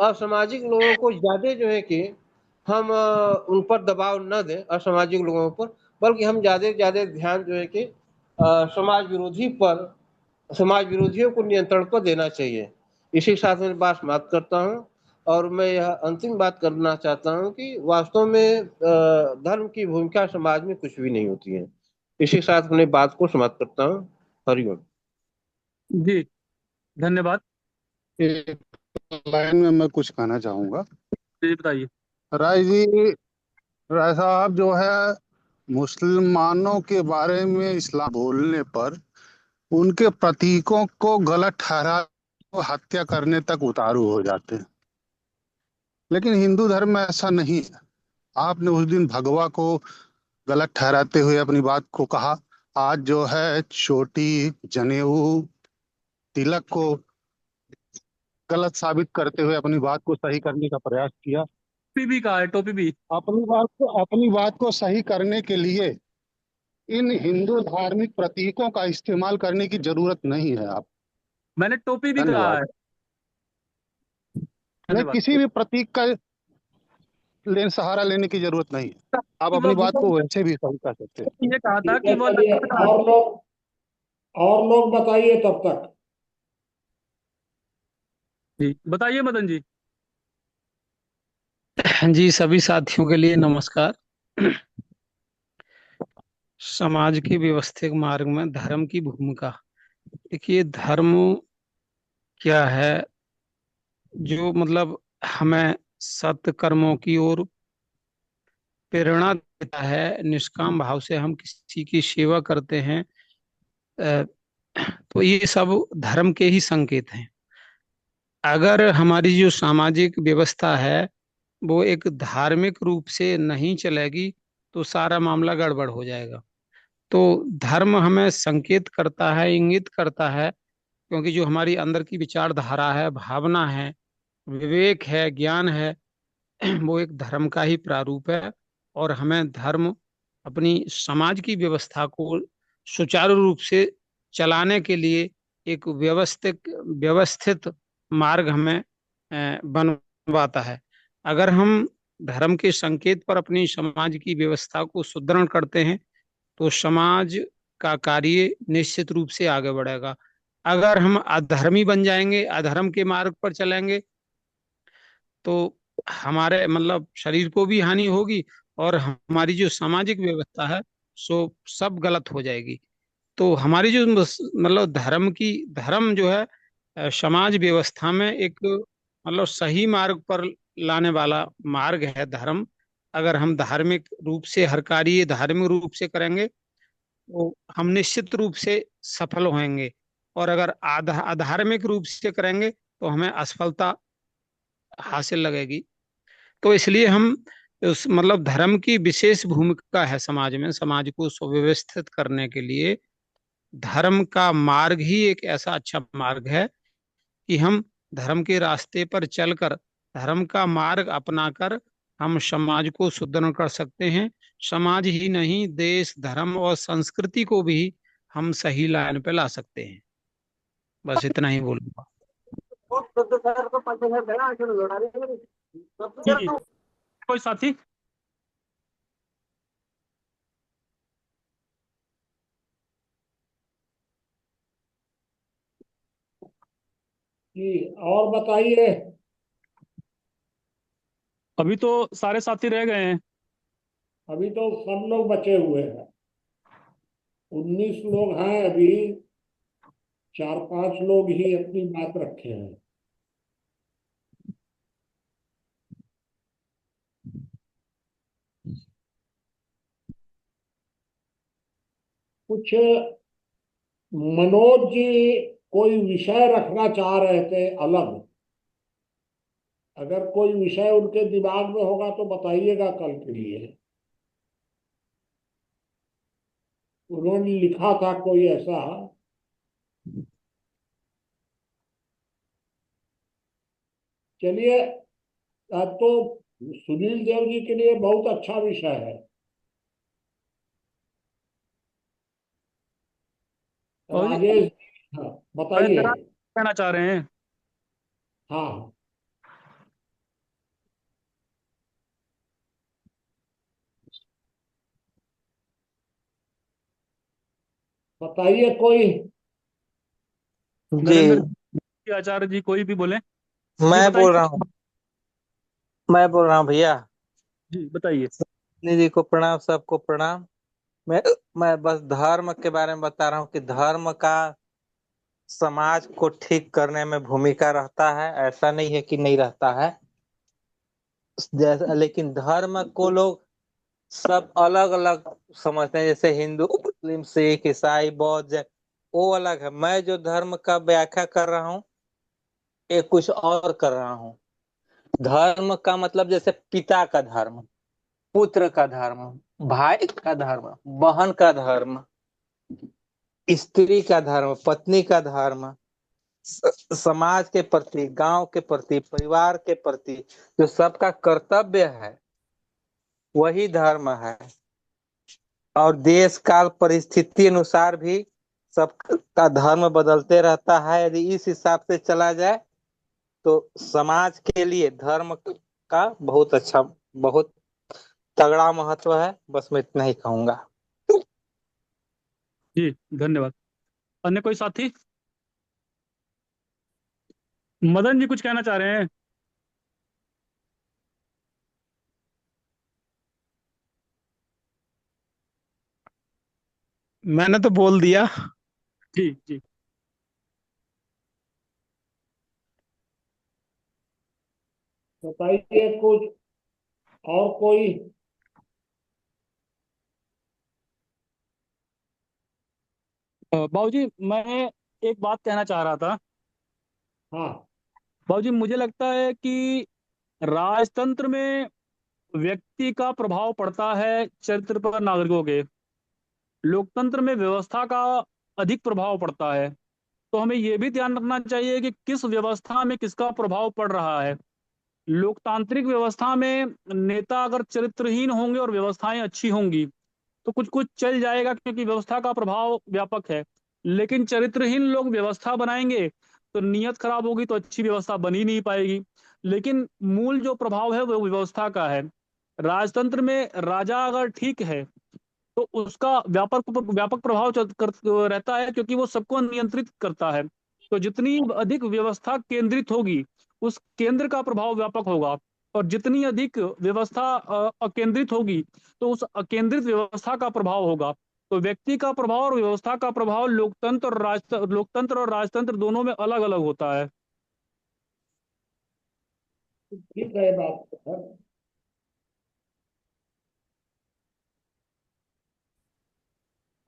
[SPEAKER 4] असामाजिक लोगों को ज्यादा जो है कि हम उन पर दबाव न दें, असामाजिक लोगों पर, बल्कि हम ज्यादा से ज्यादा ध्यान जो है कि समाज विरोधी पर, समाज विरोधियों को नियंत्रण पर देना चाहिए। इसी के साथ मैं बात समाप्त करता हूँ। और मैं यह अंतिम बात करना चाहता हूँ कि वास्तव में धर्म की भूमिका समाज में कुछ भी नहीं होती है। इसी के साथ अपने बात को समाप्त करता हूँ। हरिओम।
[SPEAKER 1] जी, धन्यवाद।
[SPEAKER 3] एक लाइन में मैं कुछ कहना चाहूंगा।
[SPEAKER 1] जी बताइए।
[SPEAKER 3] राय जी, राय साहब जो है, मुसलमानों के बारे में इस्लाम बोलने पर उनके प्रतीकों को गलत ठहरा हत्या करने तक उतारू हो जाते हैं। लेकिन हिंदू धर्म में ऐसा नहीं है। आपने उस दिन भगवा को गलत ठहराते हुए अपनी बात को कहा, आज जो है चोटी, जनेऊ, तिलक को गलत साबित करते हुए अपनी बात को सही करने का प्रयास किया।
[SPEAKER 1] टोपी भी कहा है, टोपी भी।
[SPEAKER 3] अपनी बात को सही करने के लिए इन हिंदू धार्मिक प्रतीकों का इस्तेमाल करने की जरूरत नहीं है। आप
[SPEAKER 1] मैंने टोपी भी कहा
[SPEAKER 3] धन्यवाद।
[SPEAKER 1] है।
[SPEAKER 3] नहीं,
[SPEAKER 1] धन्यवाद।
[SPEAKER 3] किसी भी प्रतीक का सहारा लेने की जरूरत नहीं है। आप
[SPEAKER 1] वो
[SPEAKER 3] अपनी बात को वैसे भी सही कर सकते हैं।
[SPEAKER 1] ये कहा था
[SPEAKER 2] ठीक
[SPEAKER 1] कि
[SPEAKER 2] है,
[SPEAKER 1] वो
[SPEAKER 2] चलिए, और लोग बताइए तब तक।
[SPEAKER 1] जी बताइए मदन जी।
[SPEAKER 5] जी, सभी साथियों के लिए नमस्कार। समाज के व्यवस्थित मार्ग में धर्म की भूमिका। देखिए, धर्म क्या है? जो मतलब हमें सत्कर्मों की ओर प्रेरणा देता है, निष्काम भाव से हम किसी की सेवा करते हैं, अ, तो ये सब धर्म के ही संकेत हैं। अगर हमारी जो सामाजिक व्यवस्था है वो एक धार्मिक रूप से नहीं चलेगी तो सारा मामला गड़बड़ हो जाएगा। तो धर्म हमें संकेत करता है, इंगित करता है, क्योंकि जो हमारी अंदर की विचारधारा है, भावना है, विवेक है, ज्ञान है, वो एक धर्म का ही प्रारूप है। और हमें धर्म अपनी समाज की व्यवस्था को सुचारू रूप से चलाने के लिए एक व्यवस्थित व्यवस्थित मार्ग हमें बनवाता है। अगर हम धर्म के संकेत पर अपनी समाज की व्यवस्था को सुदृढ़ करते हैं तो समाज का कार्य निश्चित रूप से आगे बढ़ेगा। अगर हम अधर्मी बन जाएंगे, अधर्म के मार्ग पर चलेंगे, तो हमारे मतलब शरीर को भी हानि होगी और हमारी जो सामाजिक व्यवस्था है सो सब गलत हो जाएगी। तो हमारी जो मतलब धर्म जो है समाज व्यवस्था में एक मतलब सही मार्ग पर लाने वाला मार्ग है धर्म। अगर हम धार्मिक रूप से हर कार्य धार्मिक रूप से करेंगे तो हम निश्चित रूप से सफल होंगे। और अगर अधार्मिक रूप से करेंगे तो हमें असफलता हासिल लगेगी। तो इसलिए हम उस मतलब धर्म की विशेष भूमिका है समाज में, समाज को सुव्यवस्थित करने के लिए धर्म का मार्ग ही एक ऐसा अच्छा मार्ग है कि हम धर्म के रास्ते पर चलकर, धर्म का मार्ग अपनाकर हम समाज को सुदृढ़ कर सकते हैं। समाज ही नहीं, देश, धर्म और संस्कृति को भी हम सही लाइन पे ला सकते हैं। बस इतना ही बोलूंगा।
[SPEAKER 1] जी, कोई साथी?
[SPEAKER 6] जी, और बताइए।
[SPEAKER 1] अभी तो सारे साथी रह गए हैं।
[SPEAKER 6] अभी तो सब लोग बचे हुए हैं, 19 लोग हैं अभी। 4-5 लोग ही अपनी बात रखे हैं। कुछ मनोज जी कोई विषय रखना चाह रहे थे अलग। अगर कोई विषय उनके दिमाग में होगा तो बताइएगा कल के लिए। उन्होंने लिखा था कोई ऐसा। चलिए, तो सुनील देव जी के लिए बहुत अच्छा विषय है।
[SPEAKER 1] और जी,
[SPEAKER 6] राजेश। हाँ, बताइए।
[SPEAKER 1] वैद्यनाथ कहना चाह रहे हैं।
[SPEAKER 6] हाँ, बताइए कोई।
[SPEAKER 4] जी,
[SPEAKER 1] नरेंद्र जी, आचार्य जी, कोई भी बोले। जी
[SPEAKER 4] मैं बोल
[SPEAKER 1] बताइए।
[SPEAKER 4] रहा हूँ। मैं बोल रहा हूँ भैया।
[SPEAKER 1] जी बताइए।
[SPEAKER 4] निधि को प्रणाम, सबको प्रणाम। मैं मैं बस धर्म के बारे में बता रहा हूँ कि धर्म का समाज को ठीक करने में भूमिका रहता है, ऐसा नहीं है कि नहीं रहता है। जैसे लेकिन धर्म को लोग सब अलग अलग समझते हैं, जैसे हिंदू, मुस्लिम, सिख, ईसाई, बौद्ध, जैन। वो अलग है। मैं जो धर्म का व्याख्या कर रहा हूँ ये कुछ और कर रहा हूँ। धर्म का मतलब जैसे पिता का धर्म, पुत्र का धर्म, भाई का धर्म, बहन का धर्म, स्त्री का धर्म, पत्नी का धर्म, समाज के प्रति, गांव के प्रति, परिवार के प्रति जो सबका कर्तव्य है वही धर्म है। और देश काल परिस्थिति अनुसार भी सबका धर्म बदलते रहता है। यदि इस हिसाब से चला जाए तो समाज के लिए धर्म का बहुत अच्छा, बहुत तगड़ा महत्व है। बस मैं इतना ही कहूंगा।
[SPEAKER 1] जी धन्यवाद। अन्य कोई साथी? मदन जी कुछ कहना चाह रहे हैं?
[SPEAKER 5] मैंने तो बोल दिया।
[SPEAKER 1] जी जी।
[SPEAKER 6] बताइए कुछ और कोई।
[SPEAKER 1] बाबूजी, मैं एक बात कहना चाह रहा था।
[SPEAKER 6] हाँ।
[SPEAKER 1] बाबूजी, मुझे लगता है कि राजतंत्र में व्यक्ति का प्रभाव पड़ता है चरित्र पर नागरिकों के। लोकतंत्र में व्यवस्था का अधिक प्रभाव पड़ता है। तो हमें यह भी ध्यान रखना चाहिए कि किस व्यवस्था में किसका प्रभाव पड़ रहा है। लोकतांत्रिक व्यवस्था में नेता अगर चरित्रहीन होंगे और व्यवस्थाएं अच्छी होंगी तो कुछ कुछ चल जाएगा, क्योंकि व्यवस्था का प्रभाव व्यापक है। लेकिन चरित्रहीन लोग व्यवस्था बनाएंगे तो नीयत खराब होगी, तो अच्छी व्यवस्था बन ही नहीं पाएगी। लेकिन मूल जो प्रभाव है वो व्यवस्था का है। राजतंत्र में राजा अगर ठीक है तो उसका व्यापक व्यापक प्रभाव रहता है, क्योंकि वो सबको नियंत्रित करता है। तो जितनी अधिक व्यवस्था केंद्रित होगी उस केंद्र का प्रभाव व्यापक होगा। और जितनी अधिक व्यवस्था अकेंद्रित होगी तो उस अकेंद्रित व्यवस्था का प्रभाव होगा। तो व्यक्ति का प्रभाव और व्यवस्था का प्रभाव लोकतंत्र और राजतंत्र दोनों में अलग अलग होता है।
[SPEAKER 6] ठीक है, बात तो है।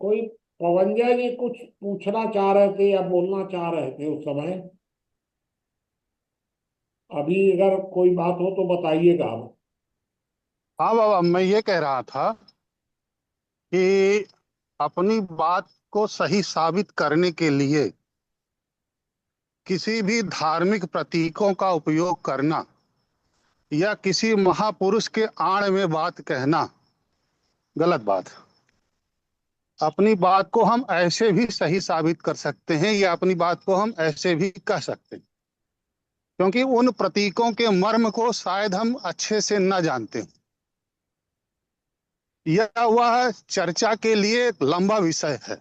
[SPEAKER 6] कोई पवंजा जी कुछ पूछना चाह रहे थे या बोलना चाह रहे थे उस समय? अभी अगर कोई बात हो तो बताइएगा आप।
[SPEAKER 3] हाँ बाबा, मैं ये कह रहा था कि अपनी बात को सही साबित करने के लिए किसी भी धार्मिक प्रतीकों का उपयोग करना या किसी महापुरुष के आड़ में बात कहना गलत बात है। अपनी बात को हम ऐसे भी सही साबित कर सकते हैं या अपनी बात को हम ऐसे भी कह सकते हैं, क्योंकि उन प्रतीकों के मर्म को शायद हम अच्छे से न जानते हैं। यह वह चर्चा के लिए एक लंबा विषय है।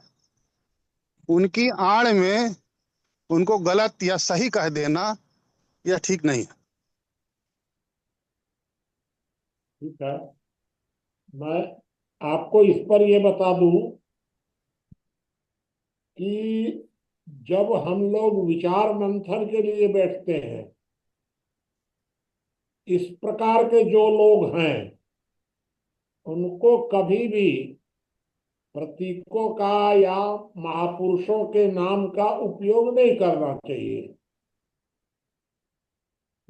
[SPEAKER 3] उनकी आड़ में उनको गलत या सही कह देना यह ठीक नहीं है।
[SPEAKER 6] ठीक है, मैं आपको इस पर ये बता दूं कि जब हम लोग विचार मंथन के लिए बैठते हैं, इस प्रकार के जो लोग हैं उनको कभी भी प्रतीकों का या महापुरुषों के नाम का उपयोग नहीं करना चाहिए।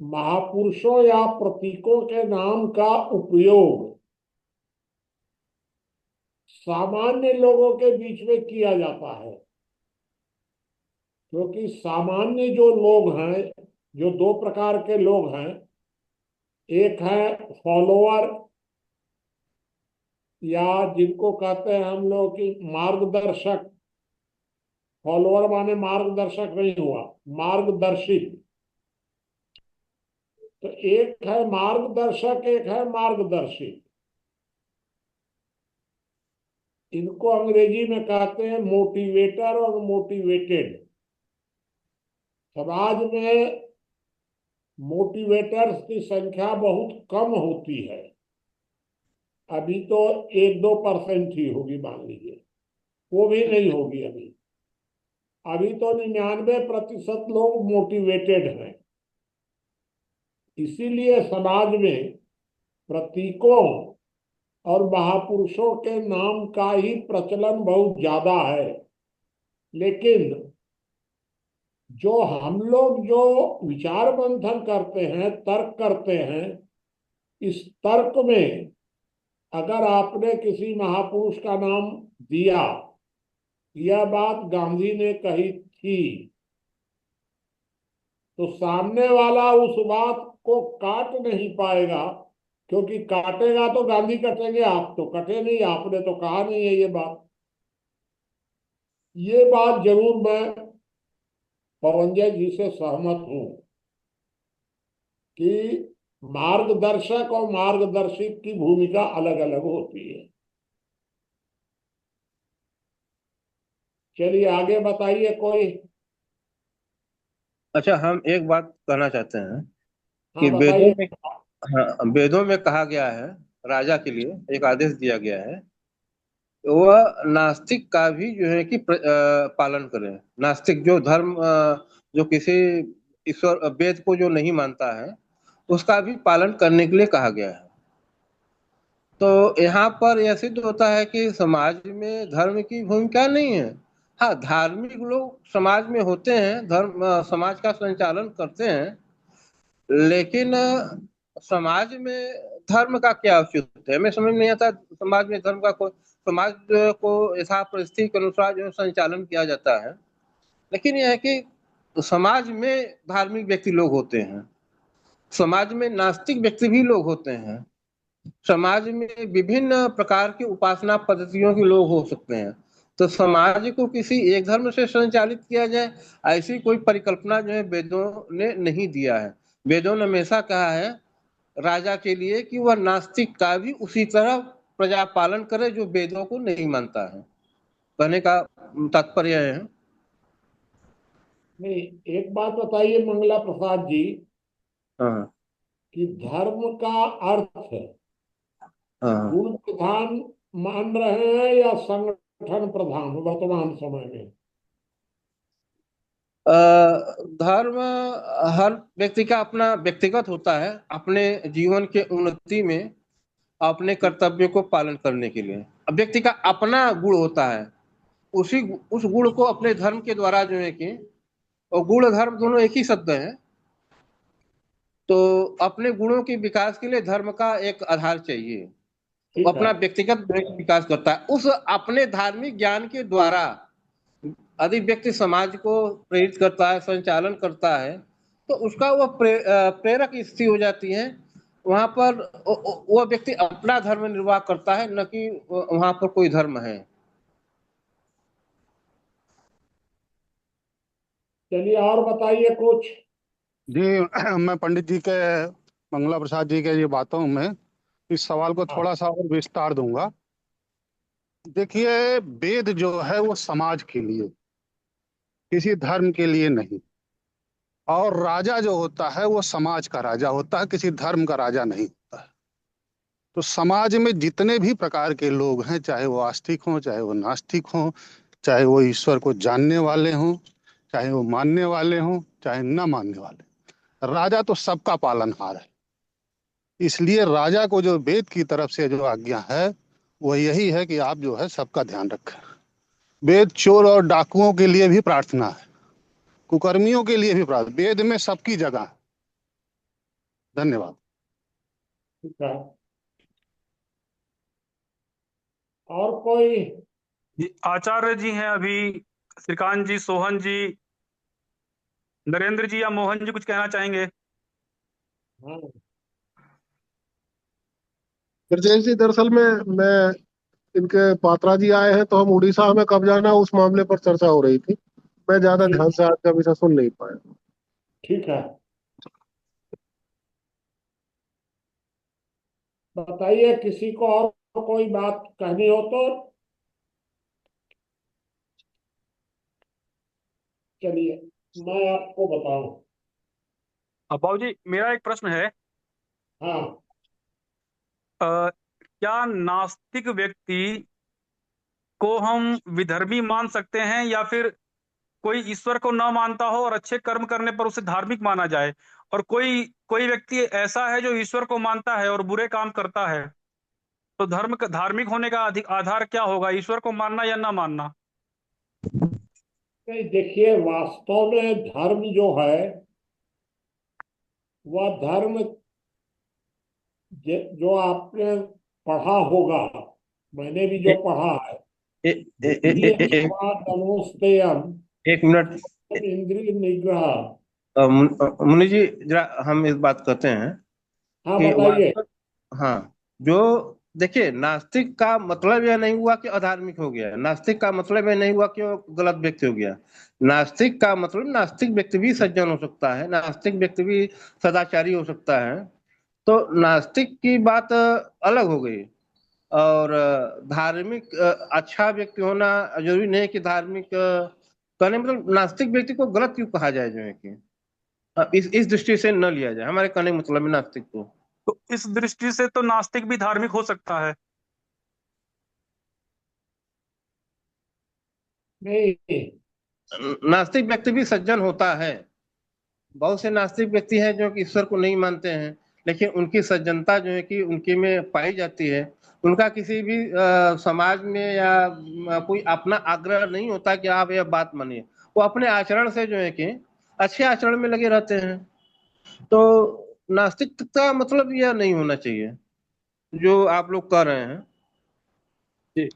[SPEAKER 6] महापुरुषों या प्रतीकों के नाम का उपयोग सामान्य लोगों के बीच में किया जाता है, क्योंकि सामान्य जो लोग हैं, जो दो प्रकार के लोग हैं, एक है फॉलोअर, या जिनको कहते हैं हम लोग की मार्गदर्शक। फॉलोअर माने मार्गदर्शक नहीं हुआ, मार्गदर्शित। तो एक है मार्गदर्शक, एक है मार्गदर्शित। इनको अंग्रेजी में कहते हैं मोटिवेटर और मोटिवेटेड। समाज में मोटिवेटर्स की संख्या बहुत कम होती है। अभी तो 1-2% ही होगी, मान लीजिए, वो भी नहीं होगी अभी। अभी तो 99% लोग मोटिवेटेड हैं। इसीलिए समाज में प्रतीकों और महापुरुषों के नाम का ही प्रचलन बहुत ज्यादा है। लेकिन जो हम लोग जो विचार मंथन करते हैं, तर्क करते हैं, इस तर्क में अगर आपने किसी महापुरुष का नाम दिया, यह बात गांधी ने कही थी, तो सामने वाला उस बात को काट नहीं पाएगा, क्योंकि काटेगा तो गांधी कटेंगे, आप तो कटे नहीं, आपने तो कहा नहीं है ये बात। ये बात जरूर मैं पवंजय जी से सहमत हूं कि मार्गदर्शक और मार्गदर्शित की भूमिका अलग अलग होती है। चलिए आगे बताइए कोई।
[SPEAKER 4] अच्छा, हम एक बात कहना चाहते हैं
[SPEAKER 6] हाँ,
[SPEAKER 4] कि वेदों
[SPEAKER 6] बताइए।
[SPEAKER 4] में, हाँ, वेदों में कहा गया है, राजा के लिए एक आदेश दिया गया है, वह नास्तिक का भी जो है कि पालन करें। नास्तिक जो धर्म जो किसी ईश्वर वेद को जो नहीं मानता है, उसका भी पालन करने के लिए कहा गया है। तो यहाँ पर यह सिद्ध होता है कि समाज में धर्म की भूमिका नहीं है। हाँ, धार्मिक लोग समाज में होते हैं, समाज का संचालन करते हैं, लेकिन समाज में धर्म का क्या औचित्य है, हमें समझ नहीं आता। समाज में धर्म का कोई, समाज को यथा परिस्थिति के अनुसार जो है संचालन किया जाता है, लेकिन यह है कि समाज में धार्मिक व्यक्ति लोग होते हैं, समाज में नास्तिक व्यक्ति भी लोग होते हैं, समाज में विभिन्न प्रकार की उपासना पद्धतियों के लोग हो सकते हैं। तो समाज को किसी एक धर्म से संचालित किया जाए, ऐसी कोई परिकल्पना जो है वेदों ने नहीं दिया है। वेदों ने हमेशा कहा है राजा के लिए कि वह नास्तिक का भी उसी तरह प्रजा पालन करे जो वेदों को नहीं मानता है। कहने का तात्पर्य है।
[SPEAKER 6] नहीं, एक बात बताइए मंगला प्रसाद जी,
[SPEAKER 4] हाँ
[SPEAKER 6] कि धर्म का अर्थ
[SPEAKER 4] हाँ।
[SPEAKER 6] गुण प्रधान मान रहे हैं या संगठन प्रधान वर्तमान समय में?
[SPEAKER 4] धर्म हर व्यक्ति का अपना व्यक्तिगत होता है, अपने जीवन के उन्नति में अपने कर्तव्य को पालन करने के लिए। अब व्यक्ति का अपना गुण होता है, उस गुण को अपने धर्म के द्वारा जो है कि, और गुण धर्म दोनों एक ही शब्द है, तो अपने गुणों के विकास के लिए धर्म का एक आधार चाहिए। वो
[SPEAKER 6] ठीक है।
[SPEAKER 4] अपना व्यक्तिगत विकास करता है, उस अपने धार्मिक ज्ञान के द्वारा यदि व्यक्ति समाज को प्रेरित करता है, संचालन करता है, तो उसका वह प्रेरक स्थिति हो जाती है। वहां पर वह व्यक्ति अपना धर्म निर्वाह करता है, न कि वहां पर कोई धर्म है।
[SPEAKER 6] चलिए और बताइए कुछ।
[SPEAKER 3] जी मैं पंडित जी के, मंगला प्रसाद जी के ये बातों में इस सवाल को
[SPEAKER 6] हाँ।
[SPEAKER 3] थोड़ा सा और विस्तार दूंगा। देखिए, वेद जो है वो समाज के लिए, किसी धर्म के लिए नहीं। और राजा जो होता है वो समाज का राजा होता है, किसी धर्म का राजा नहीं होता है। तो समाज में जितने भी प्रकार के लोग हैं, चाहे वो आस्तिक हों, चाहे वो नास्तिक हों, चाहे वो ईश्वर को जानने वाले हों, चाहे वो मानने वाले हों, चाहे न मानने वाले, राजा तो सबका पालनहार है। इसलिए राजा को जो वेद की तरफ से जो आज्ञा है वो यही है कि आप जो है सबका ध्यान रखें। वेद चोर और डाकुओं के लिए भी प्रार्थना है, कुकर्मियों के लिए भी प्रार्थना, वेद में सबकी जगह है। धन्यवाद।
[SPEAKER 6] ठीक है। और कोई?
[SPEAKER 1] आचार्य जी हैं अभी, श्रीकांत जी, सोहन जी, नरेंद्र जी या मोहन जी कुछ कहना चाहेंगे?
[SPEAKER 6] हाँ।
[SPEAKER 7] ब्रजेश जी, दरअसल में मैं इनके पात्रा जी आए हैं तो हम उड़ीसा में कब जाना उस मामले पर चर्चा हो रही थी। मैं ज्यादा
[SPEAKER 6] ठीक।
[SPEAKER 7] ध्यान से आज का विषय सुन नहीं पाया।
[SPEAKER 6] ठीक है, बताइए किसी को और कोई बात कहनी हो तो। चलिए मैं आपको बताऊं।
[SPEAKER 1] अब बाबू जी, मेरा एक प्रश्न है।
[SPEAKER 6] हाँ।
[SPEAKER 1] क्या नास्तिक व्यक्ति को हम विधर्मी मान सकते हैं, या फिर कोई ईश्वर को न मानता हो और अच्छे कर्म करने पर उसे धार्मिक माना जाए, और कोई कोई व्यक्ति ऐसा है जो ईश्वर को मानता है और बुरे काम करता है, तो धर्म का धार्मिक होने का आधार क्या होगा, ईश्वर को मानना या ना मानना?
[SPEAKER 6] नहीं, देखिए वास्तव में धर्म जो है वह धर्म जो आपने पढ़ा होगा, मैंने भी जो
[SPEAKER 4] ए,
[SPEAKER 6] पढ़ा है,
[SPEAKER 4] ए, ए, ए, ए, ए, ए,
[SPEAKER 6] धनुस्तेयम
[SPEAKER 4] एक मिनट।
[SPEAKER 6] इंद्रिय निग्रह।
[SPEAKER 4] मुनि जी, जरा हम इस बात करते हैं
[SPEAKER 6] हाँ
[SPEAKER 4] कि
[SPEAKER 6] बताइए।
[SPEAKER 4] हाँ, जो देखिए, नास्तिक का मतलब यह नहीं हुआ कि अधार्मिक हो गया, नास्तिक का मतलब यह नहीं हुआ कि वो गलत व्यक्ति हो गया। नास्तिक का मतलब, नास्तिक व्यक्ति भी सज्जन हो सकता है, नास्तिक व्यक्ति भी सदाचारी हो सकता है। तो नास्तिक की बात अलग हो गई। और धार्मिक अच्छा व्यक्ति होना जरूरी नहीं कि धार्मिक कहने मतलब नास्तिक व्यक्ति को गलत क्यों कहा जाए, जो है कि इस दृष्टि से न लिया जाए हमारे कहने का मतलब है नास्तिक को।
[SPEAKER 1] तो इस दृष्टि से तो नास्तिक भी धार्मिक हो सकता है।
[SPEAKER 6] नहीं।
[SPEAKER 4] नास्तिक व्यक्ति भी सज्जन होता है। बहुत से नास्तिक व्यक्ति हैं जो कि ईश्वर को नहीं मानते हैं, लेकिन उनकी सज्जनता जो है कि उनके में पाई जाती है। उनका किसी भी समाज में या कोई अपना आग्रह नहीं होता कि आप यह बात मानिए। वो अपने आचरण से जो है कि अच्छे आचरण में लगे रहते हैं। तो नास्तिक का मतलब यह नहीं होना चाहिए जो आप लोग कर रहे हैं।
[SPEAKER 1] जी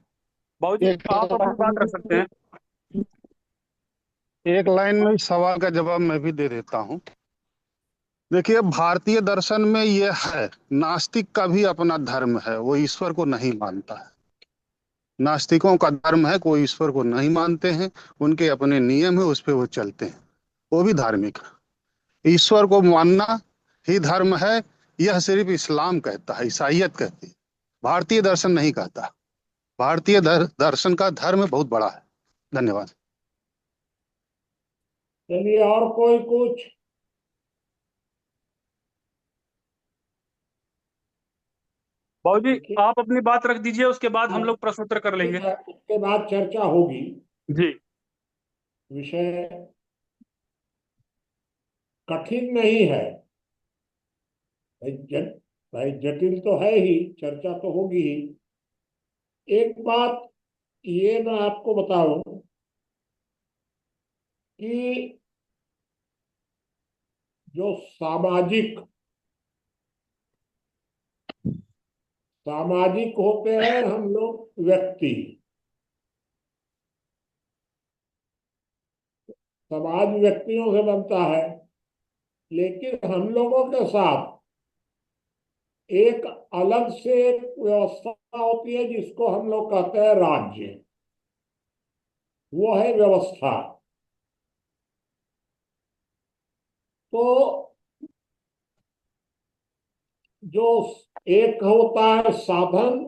[SPEAKER 1] बाबू जी,
[SPEAKER 3] एक
[SPEAKER 1] आप अपनी बात रख सकते हैं।
[SPEAKER 3] एक लाइन में इस सवाल का जवाब मैं भी दे देता हूँ। देखिए, भारतीय दर्शन में ये है, नास्तिक का भी अपना धर्म है, वो ईश्वर को नहीं मानता है। नास्तिकों का धर्म है, कोई ईश्वर को नहीं मानते हैं, उनके अपने नियम है, उस पे वो चलते हैं, वो भी धार्मिक है। ईश्वर को मानना ही धर्म है, यह सिर्फ इस्लाम कहता है, ईसाइयत कहती है, भारतीय दर्शन नहीं कहता। भारतीय दर्शन का धर्म बहुत बड़ा है। धन्यवाद।
[SPEAKER 6] चलिए, और कोई कुछ?
[SPEAKER 1] बाबू जी,
[SPEAKER 6] ठीक
[SPEAKER 1] आप अपनी बात रख दीजिए, उसके बाद हम
[SPEAKER 6] है,
[SPEAKER 1] लोग प्रश्न उत्तर कर लेंगे।
[SPEAKER 6] ठीक है, उसके बाद चर्चा होगी।
[SPEAKER 1] जी।
[SPEAKER 6] विषय कठिन नहीं है भाई, भाई जटिल तो है ही, चर्चा तो होगी ही। एक बात ये मैं आपको बताऊं कि जो सामाजिक सामाजिक होते हैं हम लोग व्यक्ति, समाज व्यक्तियों से बनता है, लेकिन हम लोगों के साथ एक अलग से एक व्यवस्था होती है जिसको हम लोग कहते हैं राज्य। वो है व्यवस्था। तो जो एक होता है साधन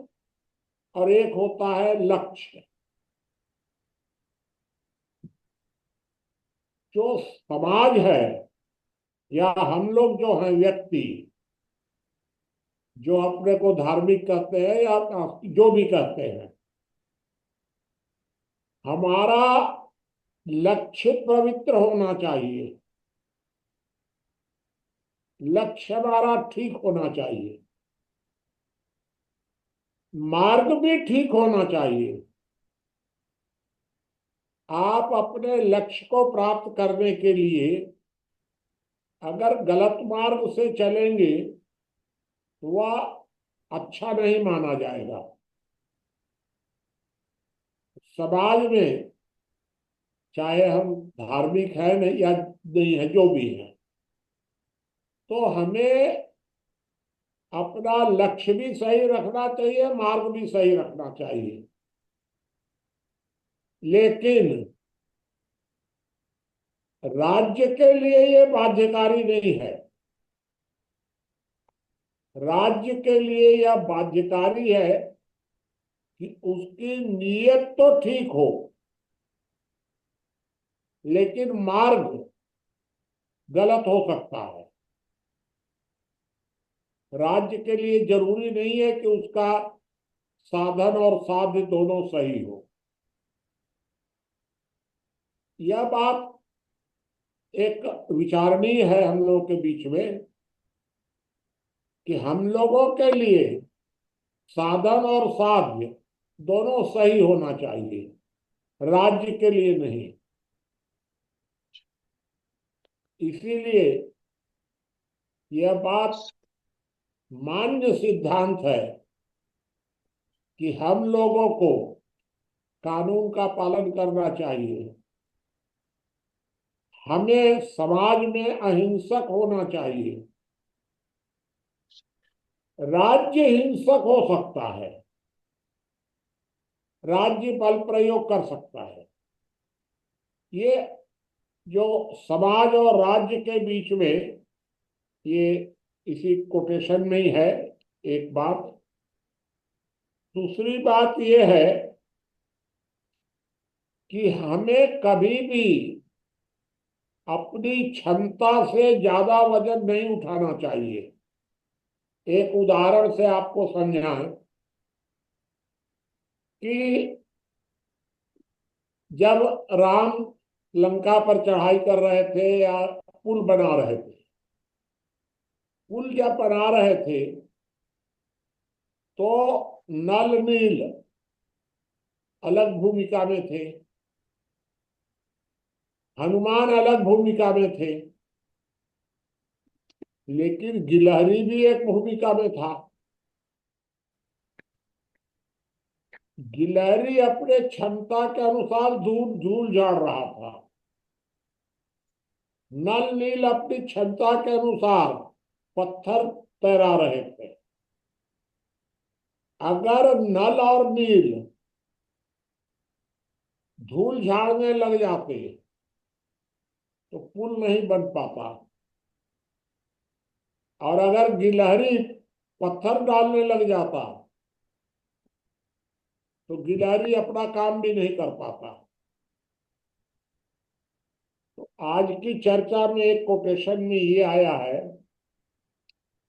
[SPEAKER 6] और एक होता है लक्ष्य। जो समाज है या हम लोग जो हैं व्यक्ति, जो अपने को धार्मिक कहते हैं या जो भी कहते हैं, हमारा लक्ष्य पवित्र होना चाहिए। लक्ष्य हमारा ठीक होना चाहिए, मार्ग भी ठीक होना चाहिए। आप अपने लक्ष्य को प्राप्त करने के लिए अगर गलत मार्ग से चलेंगे तो वह अच्छा नहीं माना जाएगा। समाज में चाहे हम धार्मिक है नहीं या नहीं है, जो भी है, तो हमें अपना लक्ष्य भी सही रखना चाहिए, मार्ग भी सही रखना चाहिए। लेकिन राज्य के लिए ये बाध्यकारी नहीं है। राज्य के लिए यह बाध्यकारी है कि उसकी नीयत तो ठीक हो, लेकिन मार्ग गलत हो सकता है। राज्य के लिए जरूरी नहीं है कि उसका साधन और साध्य दोनों सही हो। यह बात एक विचारणीय है हम लोगों के बीच में कि हम लोगों के लिए साधन और साध्य दोनों सही होना चाहिए, राज्य के लिए नहीं। इसीलिए यह बात मान्य सिद्धांत है कि हम लोगों को कानून का पालन करना चाहिए। हमें समाज में अहिंसक होना चाहिए। राज्य हिंसक हो सकता है, राज्य बल प्रयोग कर सकता है। ये जो समाज और राज्य के बीच में, ये इसी कोटेशन में ही है एक बात। दूसरी बात यह है कि हमें कभी भी अपनी क्षमता से ज्यादा वजन नहीं उठाना चाहिए। एक उदाहरण से आपको समझाएं कि जब राम लंका पर चढ़ाई कर रहे थे या पुल बना रहे थे, पुल जब बना रहे थे तो नल नील अलग भूमिका में थे, हनुमान अलग भूमिका में थे, लेकिन गिलहरी भी एक भूमिका में था। गिलहरी अपने क्षमता के अनुसार दूर झूल झाड़ रहा था, नल नील अपनी क्षमता के अनुसार पत्थर तैरा रहे थे। अगर नल और नील धूल झाड़ने लग जाते तो पुल नहीं बन पाता, और अगर गिलहरी पत्थर डालने लग जाता तो गिलहरी अपना काम भी नहीं कर पाता। तो आज की चर्चा में एक कोटेशन में ये आया है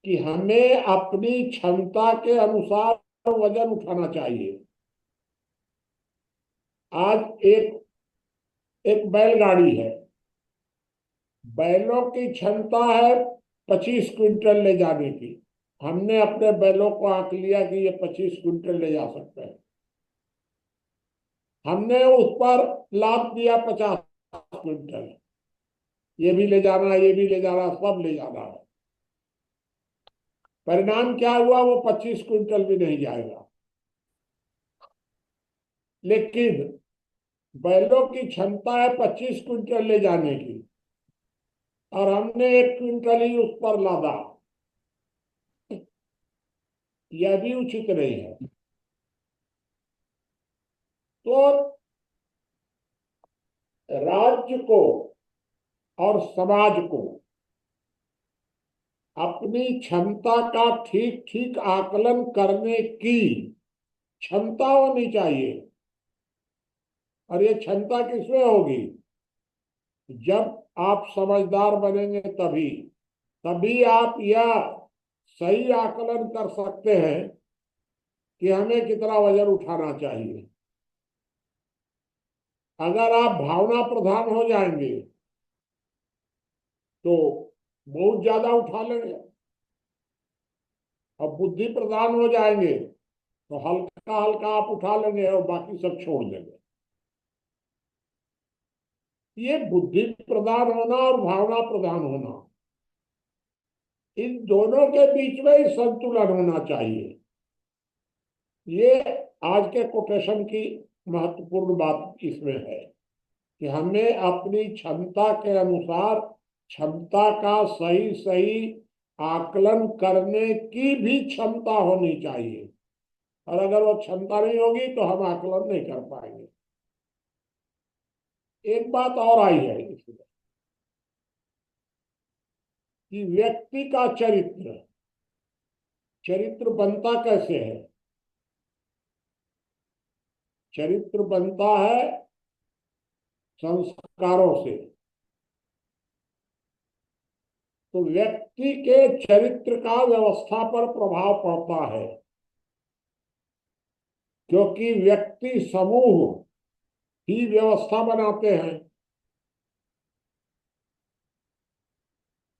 [SPEAKER 6] कि हमें अपनी क्षमता के अनुसार वजन उठाना चाहिए। आज एक एक बैलगाड़ी है, बैलों की क्षमता है 25 क्विंटल ले जाने की। हमने अपने बैलों को आंक लिया कि ये 25 क्विंटल ले जा सकते हैं। हमने उस पर लाद दिया 50 क्विंटल, ये भी ले जाना, ये भी ले जाना, सब ले जाना है। परिणाम क्या हुआ? वो 25 क्विंटल भी नहीं जाएगा। लेकिन बैलों की क्षमता है 25 क्विंटल ले जाने की, और हमने 1 क्विंटल ही उस पर लादा, यह भी उचित नहीं है। तो राज्य को और समाज को अपनी क्षमता का ठीक ठीक आकलन करने की क्षमता होनी चाहिए। और ये क्षमता किसमें होगी? जब आप समझदार बनेंगे तभी तभी आप यह सही आकलन कर सकते हैं कि हमें कितना वजन उठाना चाहिए। अगर आप भावना प्रधान हो जाएंगे तो बहुत ज्यादा उठा लेंगे, और बुद्धि प्रधान हो जाएंगे तो हल्का हल्का आप उठा लेंगे और बाकी सब छोड़ देंगे। ये बुद्धि प्रधान होना और भावना प्रधान होना, इन दोनों के बीच में ही संतुलन होना चाहिए। ये आज के कोटेशन की महत्वपूर्ण बात इसमें है कि हमें अपनी क्षमता के अनुसार क्षमता का सही सही आकलन करने की भी क्षमता होनी चाहिए। और अगर वो क्षमता नहीं होगी तो हम आकलन नहीं कर पाएंगे। एक बात और आई है इसमें कि व्यक्ति का चरित्र चरित्र बनता कैसे है? चरित्र बनता है संस्कारों से। तो व्यक्ति के चरित्र का व्यवस्था पर प्रभाव पड़ता है, क्योंकि व्यक्ति समूह ही व्यवस्था बनाते हैं।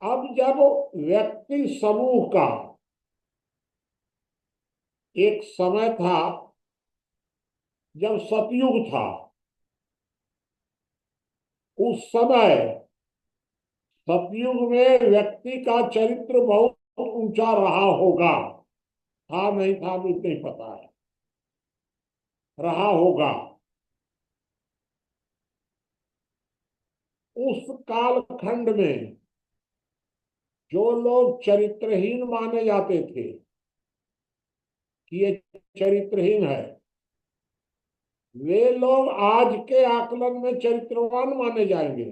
[SPEAKER 6] अब जब व्यक्ति समूह का एक समय था जब सतयुग था, उस समय सतयुग में व्यक्ति का चरित्र बहुत ऊंचा रहा होगा। था नहीं था मुझे नहीं पता है, रहा होगा। उस कालखंड में जो लोग चरित्रहीन माने जाते थे कि ये चरित्रहीन है, वे लोग आज के आकलन में चरित्रवान माने जाएंगे।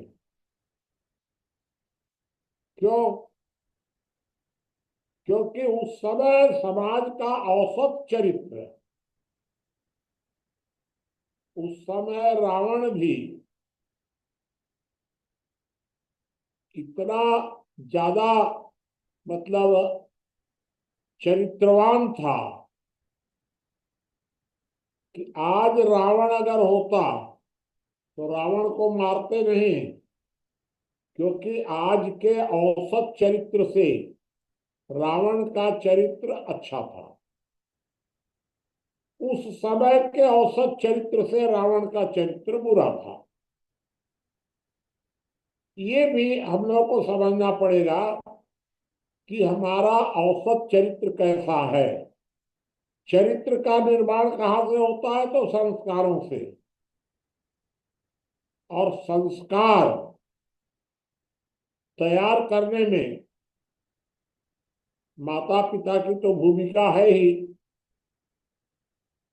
[SPEAKER 6] क्यों? क्योंकि उस समय समाज का औसत चरित्र, उस समय रावण भी इतना ज्यादा मतलब चरित्रवान था कि आज रावण अगर होता तो रावण को मारते नहीं, क्योंकि आज के औसत चरित्र से रावण का चरित्र अच्छा था। उस समय के औसत चरित्र से रावण का चरित्र बुरा था। ये भी हम लोग को समझना पड़ेगा कि हमारा औसत चरित्र कैसा है। चरित्र का निर्माण कहाँ से होता है? तो संस्कारों से। और संस्कार तैयार करने में माता पिता की तो भूमिका है ही,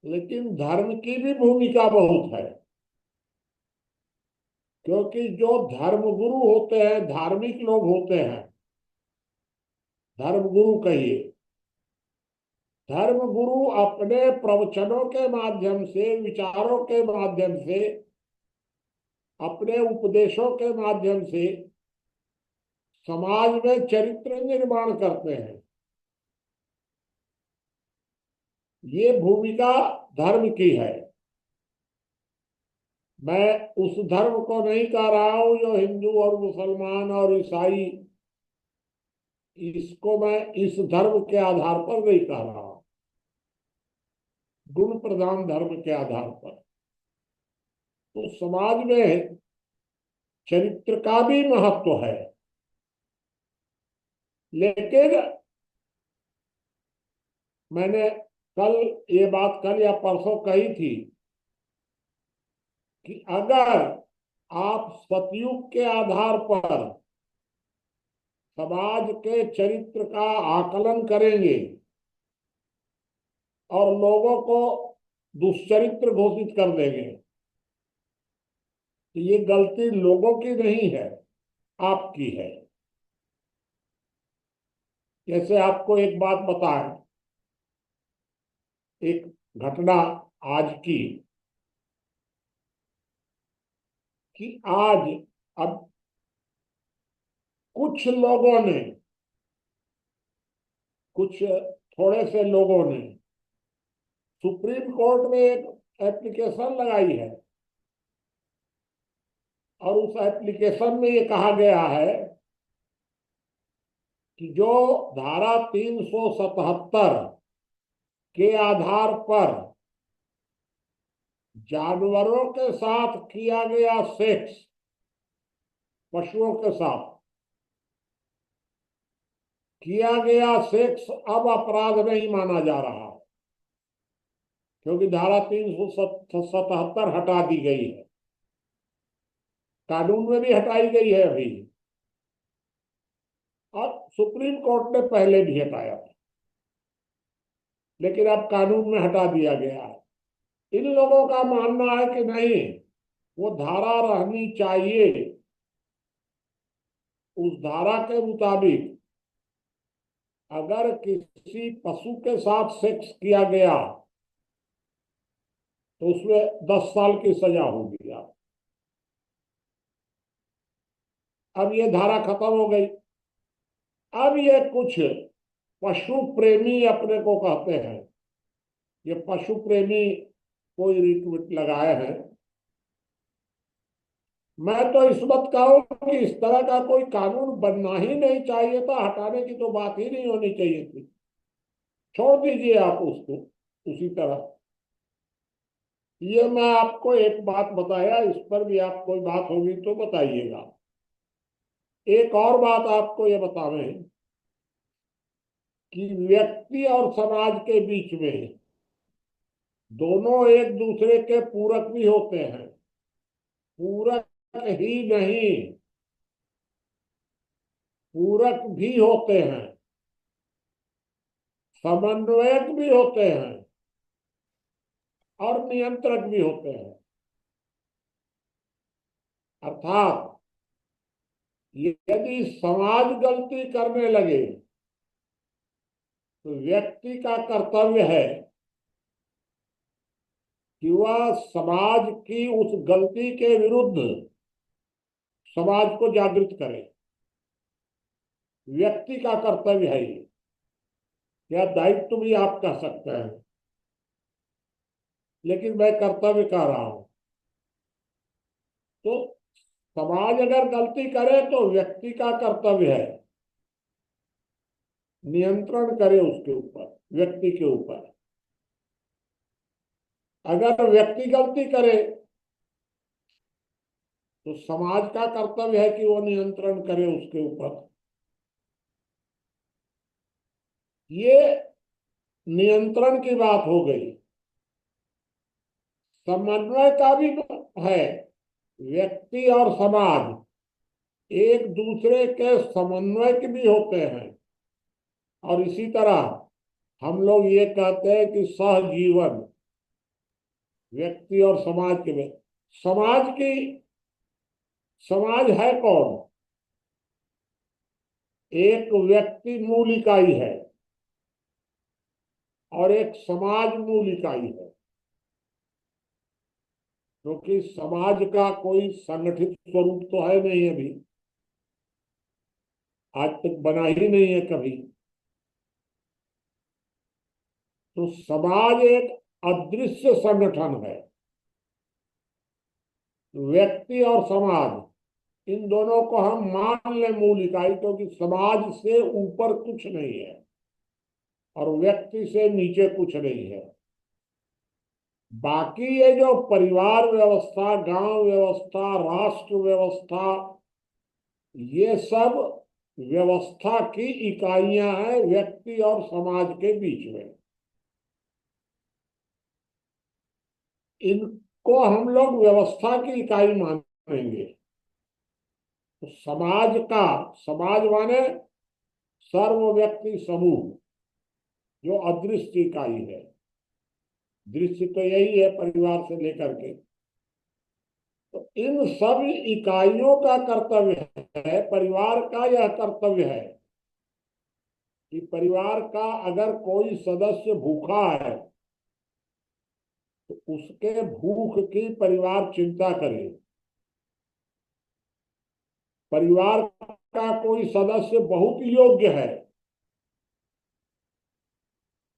[SPEAKER 6] लेकिन धर्म की भी भूमिका बहुत है। क्योंकि जो धर्मगुरु होते हैं, धार्मिक लोग होते हैं, धर्मगुरु कहिए, धर्मगुरु अपने प्रवचनों के माध्यम से, विचारों के माध्यम से, अपने उपदेशों के माध्यम से समाज में चरित्र निर्माण करते हैं। ये भूमिका धर्म की है। मैं उस धर्म को नहीं कह रहा हूं जो हिंदू और मुसलमान और ईसाई, इसको मैं इस धर्म के आधार पर नहीं कह रहा हूं, गुण प्रधान धर्म के आधार पर। तो समाज में चरित्र का भी महत्व है, लेकिन मैंने ये बात कल या परसों कही थी कि अगर आप सतयुग के आधार पर समाज के चरित्र का आकलन करेंगे और लोगों को दुष्चरित्र घोषित कर देंगे, तो ये गलती लोगों की नहीं है, आपकी है। जैसे आपको एक बात बताएं, एक घटना आज की, कि आज अब कुछ लोगों ने, कुछ थोड़े से लोगों ने सुप्रीम कोर्ट में एक एप्लीकेशन लगाई है और उस एप्लीकेशन में ये कहा गया है कि जो धारा 377 के आधार पर जानवरों के साथ किया गया सेक्स, पशुओं के साथ किया गया सेक्स अब अपराध नहीं माना जा रहा, क्योंकि धारा 377 हटा दी गई है। कानून में भी हटाई गई है अभी, और सुप्रीम कोर्ट ने पहले भी हटाया था, लेकिन अब कानून में हटा दिया गया है। इन लोगों का मानना है कि नहीं, वो धारा रहनी चाहिए। उस धारा के मुताबिक अगर किसी पशु के साथ सेक्स किया गया तो उसमें 10 साल की सजा होगी। अब ये धारा खत्म हो गई। अब ये कुछ पशु प्रेमी अपने को कहते हैं, ये पशु प्रेमी कोई रिट लगाए हैं। मैं तो इस वक्त कहूं कि इस तरह का कोई कानून बनना ही नहीं चाहिए था, हटाने की तो बात ही नहीं होनी चाहिए थी। छोड़ दीजिए आप उसको उसी तरह। ये मैं आपको एक बात बताया, इस पर भी आप कोई बात होगी तो बताइएगा। एक और बात आपको ये बतावें कि व्यक्ति और समाज के बीच में दोनों एक दूसरे के पूरक भी होते हैं। पूरक ही नहीं, पूरक भी होते हैं, समन्वयक भी होते हैं और नियंत्रक भी होते हैं। अर्थात यदि समाज गलती करने लगे तो व्यक्ति का कर्तव्य है कि वह समाज की उस गलती के विरुद्ध समाज को जागृत करे। व्यक्ति का कर्तव्य है ये, या दायित्व भी आप कह सकते हैं, लेकिन मैं कर्तव्य कह रहा हूं। तो समाज अगर गलती करे तो व्यक्ति का कर्तव्य है नियंत्रण करे उसके ऊपर, व्यक्ति के ऊपर। अगर व्यक्ति गलती करे तो समाज का कर्तव्य है कि वो नियंत्रण करे उसके ऊपर। ये नियंत्रण की बात हो गई। समन्वय का भी है। व्यक्ति और समाज एक दूसरे के समन्वय भी होते हैं। और इसी तरह हम लोग ये कहते हैं कि सहजीवन व्यक्ति और समाज के में। समाज की समाज है कौन? एक व्यक्ति मूल इकाई है और एक समाज मूल इकाई है, क्योंकि समाज का कोई संगठित स्वरूप तो है नहीं अभी, आज तक बना ही नहीं है कभी। तो समाज एक अदृश्य संगठन है। व्यक्ति और समाज इन दोनों को हम मान लें मूल इकाई, क्योंकि समाज से ऊपर कुछ नहीं है और व्यक्ति से नीचे कुछ नहीं है। बाकी ये जो परिवार व्यवस्था, गांव व्यवस्था, राष्ट्र व्यवस्था, ये सब व्यवस्था की इकाइयां हैं व्यक्ति और समाज के बीच में। इनको हम लोग व्यवस्था की इकाई मानेंगे। तो समाज माने सर्व व्यक्ति समूह, जो अदृश्य इकाई है। दृश्य तो यही है परिवार से लेकर के। तो इन सब इकाइयों का कर्तव्य है, परिवार का यह कर्तव्य है कि परिवार का अगर कोई सदस्य भूखा है तो उसके भूख की परिवार चिंता करे। परिवार का कोई सदस्य बहुत योग्य है,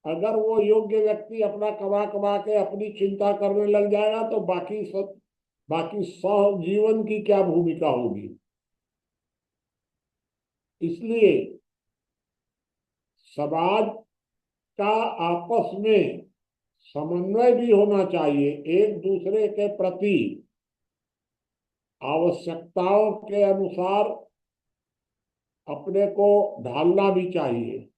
[SPEAKER 6] अगर वो योग्य व्यक्ति अपना कमा कमा के अपनी चिंता करने लग जाएगा तो बाकी सहजीवन की क्या भूमिका होगी। इसलिए समाज का आपस में समन्वय भी होना चाहिए, एक दूसरे के प्रति आवश्यकताओं के अनुसार अपने को ढालना भी चाहिए।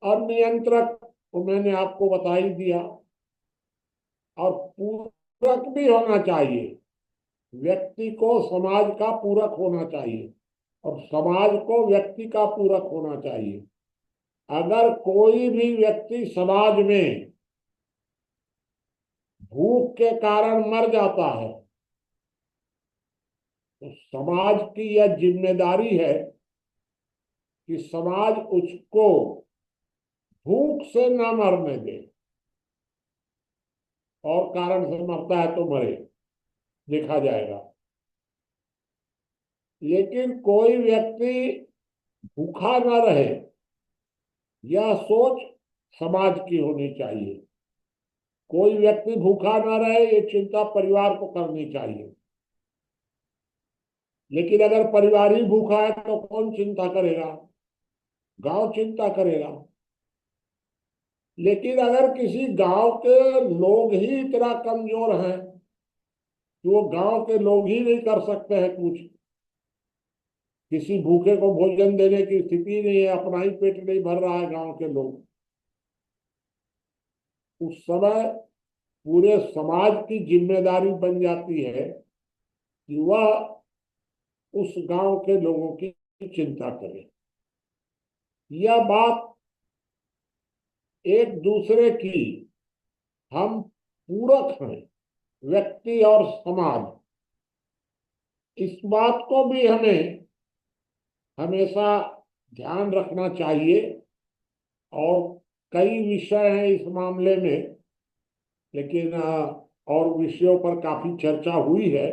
[SPEAKER 6] और नियंत्रक को मैंने आपको बता ही दिया। और पूरक भी होना चाहिए, व्यक्ति को समाज का पूरक होना चाहिए और समाज को व्यक्ति का पूरक होना चाहिए। अगर कोई भी व्यक्ति समाज में भूख के कारण मर जाता है तो समाज की यह जिम्मेदारी है कि समाज उसको भूख से न मरने दे, और कारण से मरता है तो मरे, देखा जाएगा। लेकिन कोई व्यक्ति भूखा न रहे, यह सोच समाज की होनी चाहिए। कोई व्यक्ति भूखा न रहे, ये चिंता परिवार को करनी चाहिए। लेकिन अगर परिवार ही भूखा है तो कौन चिंता करेगा? गांव चिंता करेगा। लेकिन अगर किसी गांव के लोग ही इतना कमजोर हैं कि वो गांव के लोग ही नहीं कर सकते हैं कुछ, किसी भूखे को भोजन देने की स्थिति नहीं है, अपना ही पेट नहीं भर रहा है गांव के लोग, उस समय पूरे समाज की जिम्मेदारी बन जाती है कि वह उस गांव के लोगों की चिंता करे। यह बात एक दूसरे की हम पूरक हैं, व्यक्ति और समाज। इस बात को भी हमें हमेशा ध्यान रखना चाहिए। और कई विषय हैं इस मामले में, लेकिन और विषयों पर काफी चर्चा हुई है।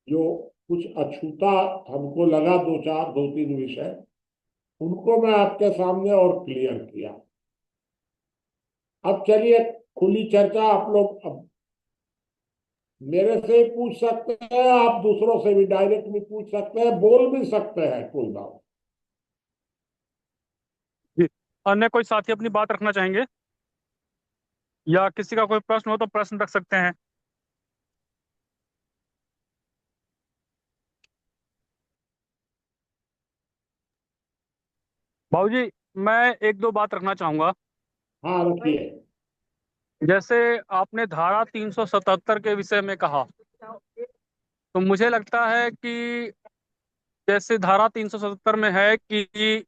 [SPEAKER 6] जो कुछ अछूता हमको लगा, दो तीन विषय, उनको मैं आपके सामने और क्लियर किया। अब चलिए खुली चर्चा। आप लोग अब मेरे से ही पूछ सकते हैं, आप दूसरों से भी डायरेक्ट भी पूछ सकते हैं, बोल भी सकते हैं, कोई बात।
[SPEAKER 1] जी। अन्य कोई साथी अपनी बात रखना चाहेंगे? या किसी का कोई प्रश्न हो तो प्रश्न रख सकते हैं। बाबूजी, मैं एक दो बात रखना चाहूंगा।
[SPEAKER 6] हाँ रखिए।
[SPEAKER 1] जैसे आपने धारा 377 के विषय में कहा, तो मुझे लगता है कि जैसे धारा 377 में है कि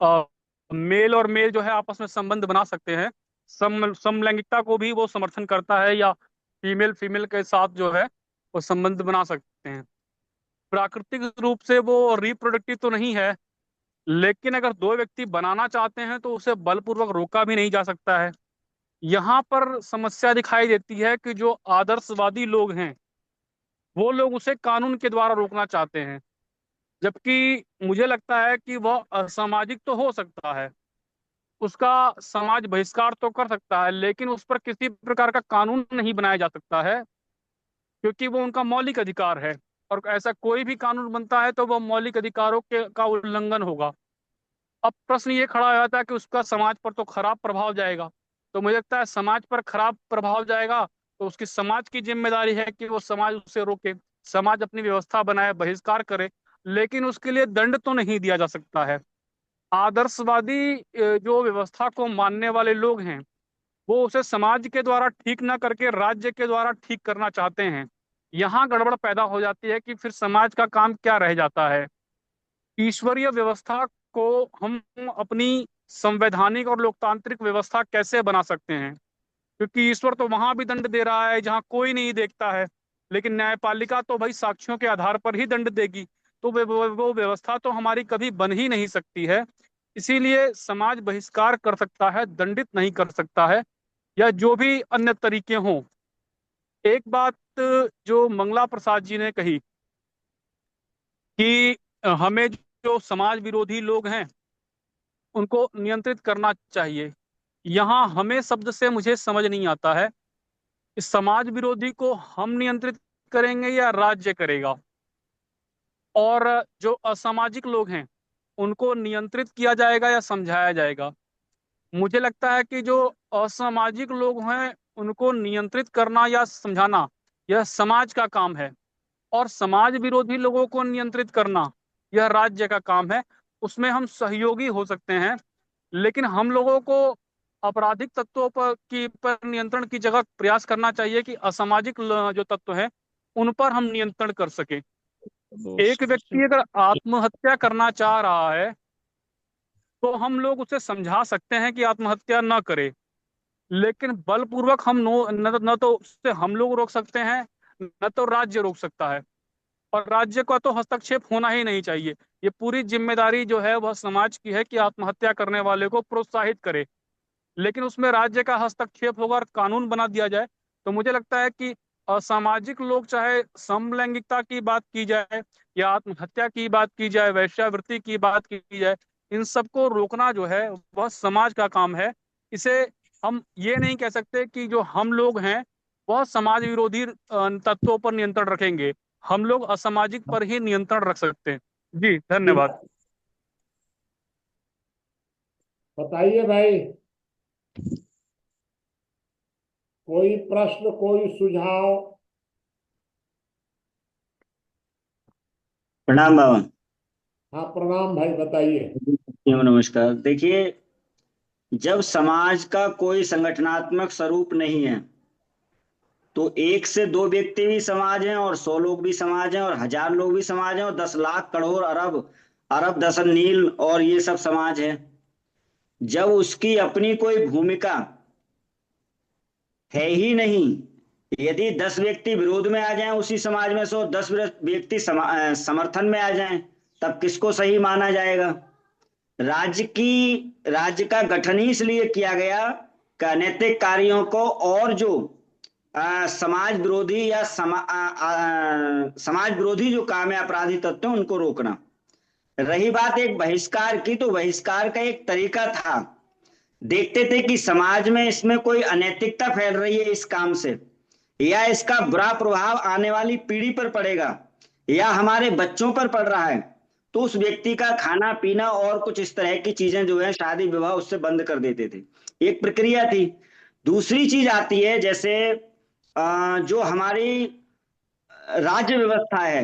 [SPEAKER 1] अ, मेल और मेल जो है आपस में संबंध बना सकते हैं। समलैंगिकता को भी वो समर्थन करता है, या फीमेल फीमेल के साथ जो है वो संबंध बना सकते हैं। प्राकृतिक रूप से वो रिप्रोडक्टिव तो नहीं है, लेकिन अगर दो व्यक्ति बनाना चाहते हैं तो उसे बलपूर्वक रोका भी नहीं जा सकता है। यहाँ पर समस्या दिखाई देती है कि जो आदर्शवादी लोग हैं वो लोग उसे कानून के द्वारा रोकना चाहते हैं, जबकि मुझे लगता है कि वह असामाजिक तो हो सकता है, उसका समाज बहिष्कार तो कर सकता है, लेकिन उस पर किसी प्रकार का कानून नहीं बनाया जा सकता है, क्योंकि वो उनका मौलिक अधिकार है। और ऐसा कोई भी कानून बनता है तो वह मौलिक अधिकारों के का उल्लंघन होगा। अब प्रश्न ये खड़ा हो जाता है कि उसका समाज पर तो खराब प्रभाव जाएगा। तो मुझे लगता है समाज पर खराब प्रभाव जाएगा तो उसकी समाज की जिम्मेदारी है कि वो समाज उसे रोके, समाज अपनी व्यवस्था बनाए, बहिष्कार करे, लेकिन उसके लिए दंड तो नहीं दिया जा सकता है। आदर्शवादी जो व्यवस्था को मानने वाले लोग हैं वो उसे समाज के द्वारा ठीक ना करके राज्य के द्वारा ठीक करना चाहते हैं। यहाँ गड़बड़ पैदा हो जाती है कि फिर समाज का काम क्या रह जाता है। ईश्वरीय व्यवस्था को हम अपनी संवैधानिक और लोकतांत्रिक व्यवस्था कैसे बना सकते हैं, क्योंकि ईश्वर तो वहां भी दंड दे रहा है जहां कोई नहीं देखता है, लेकिन न्यायपालिका तो भाई साक्ष्यों के आधार पर ही दंड देगी। तो वो व्यवस्था तो हमारी कभी बन ही नहीं सकती है। इसीलिए समाज बहिष्कार कर सकता है, दंडित नहीं कर सकता है, या जो भी अन्य तरीके हों। एक बात जो मंगला प्रसाद जी ने कही कि हमें जो समाज विरोधी लोग हैं उनको नियंत्रित करना चाहिए। यहाँ हमें शब्द से मुझे समझ नहीं आता है, इस समाज विरोधी को हम नियंत्रित करेंगे या राज्य करेगा, और जो असामाजिक लोग हैं उनको नियंत्रित किया जाएगा या समझाया जाएगा। मुझे लगता है कि जो असामाजिक लोग हैं उनको नियंत्रित करना या समझाना यह समाज का काम है, और समाज विरोधी लोगों को नियंत्रित करना यह राज्य का काम है। उसमें हम सहयोगी हो सकते हैं, लेकिन हम लोगों को आपराधिक तत्वों पर नियंत्रण की जगह प्रयास करना चाहिए कि असामाजिक जो तत्व हैं उन पर हम नियंत्रण कर सकें। एक व्यक्ति अगर आत्महत्या करना चाह रहा है तो हम लोग उसे समझा सकते हैं कि आत्महत्या न करे, लेकिन बलपूर्वक हम न तो उससे हम लोग रोक सकते हैं, न तो राज्य रोक सकता है। और राज्य का तो हस्तक्षेप होना ही नहीं चाहिए। ये पूरी जिम्मेदारी जो है वह समाज की है कि आत्महत्या करने वाले को प्रोत्साहित करे, लेकिन उसमें राज्य का हस्तक्षेप होगा और कानून बना दिया जाए तो मुझे लगता है कि असामाजिक लोग, चाहे समलैंगिकता की बात की जाए या आत्महत्या की बात की जाए, वैश्यावृत्ति की बात की जाए, इन सबको रोकना जो है वह समाज का काम है। इसे हम ये नहीं कह सकते कि जो हम लोग हैं वह समाज विरोधी तत्वों पर नियंत्रण रखेंगे। हम लोग असामाजिक पर ही नियंत्रण रख सकते हैं। जी धन्यवाद।
[SPEAKER 6] बताइए भाई, कोई प्रश्न, कोई सुझाव?
[SPEAKER 8] प्रणाम बाबा।
[SPEAKER 6] हाँ प्रणाम भाई, बताइए।
[SPEAKER 8] नमस्कार। देखिए, जब समाज का कोई संगठनात्मक स्वरूप नहीं है तो एक से दो व्यक्ति भी समाज हैं, और 100 लोग भी समाज हैं, और 1000 लोग भी समाज हैं, और 10 लाख करोड़ अरब अरब दशन नील और ये सब समाज है। जब उसकी अपनी कोई भूमिका है ही नहीं, यदि 10 व्यक्ति विरोध में आ जाएं उसी समाज में से, और 10 व्यक्ति समर्थन में आ जाएं, तब किसको सही माना जाएगा? राज्य का गठन ही इसलिए किया गया कि अनैतिक कार्यों को और जो समाज विरोधी या समाज विरोधी जो काम है, अपराधी तत्व हैं, उनको रोकना। रही बात एक बहिष्कार की, तो बहिष्कार का एक तरीका था। देखते थे कि समाज में इसमें कोई अनैतिकता फैल रही है इस काम से, या इसका बुरा प्रभाव आने वाली पीढ़ी पर पड़ेगा, या हमारे बच्चों पर पड़ रहा है, तो उस व्यक्ति का खाना पीना और कुछ इस तरह की चीजें जो है, शादी विवाह, उससे बंद कर देते थे। एक प्रक्रिया थी। दूसरी चीज आती है, जैसे जो हमारी राज्य व्यवस्था है,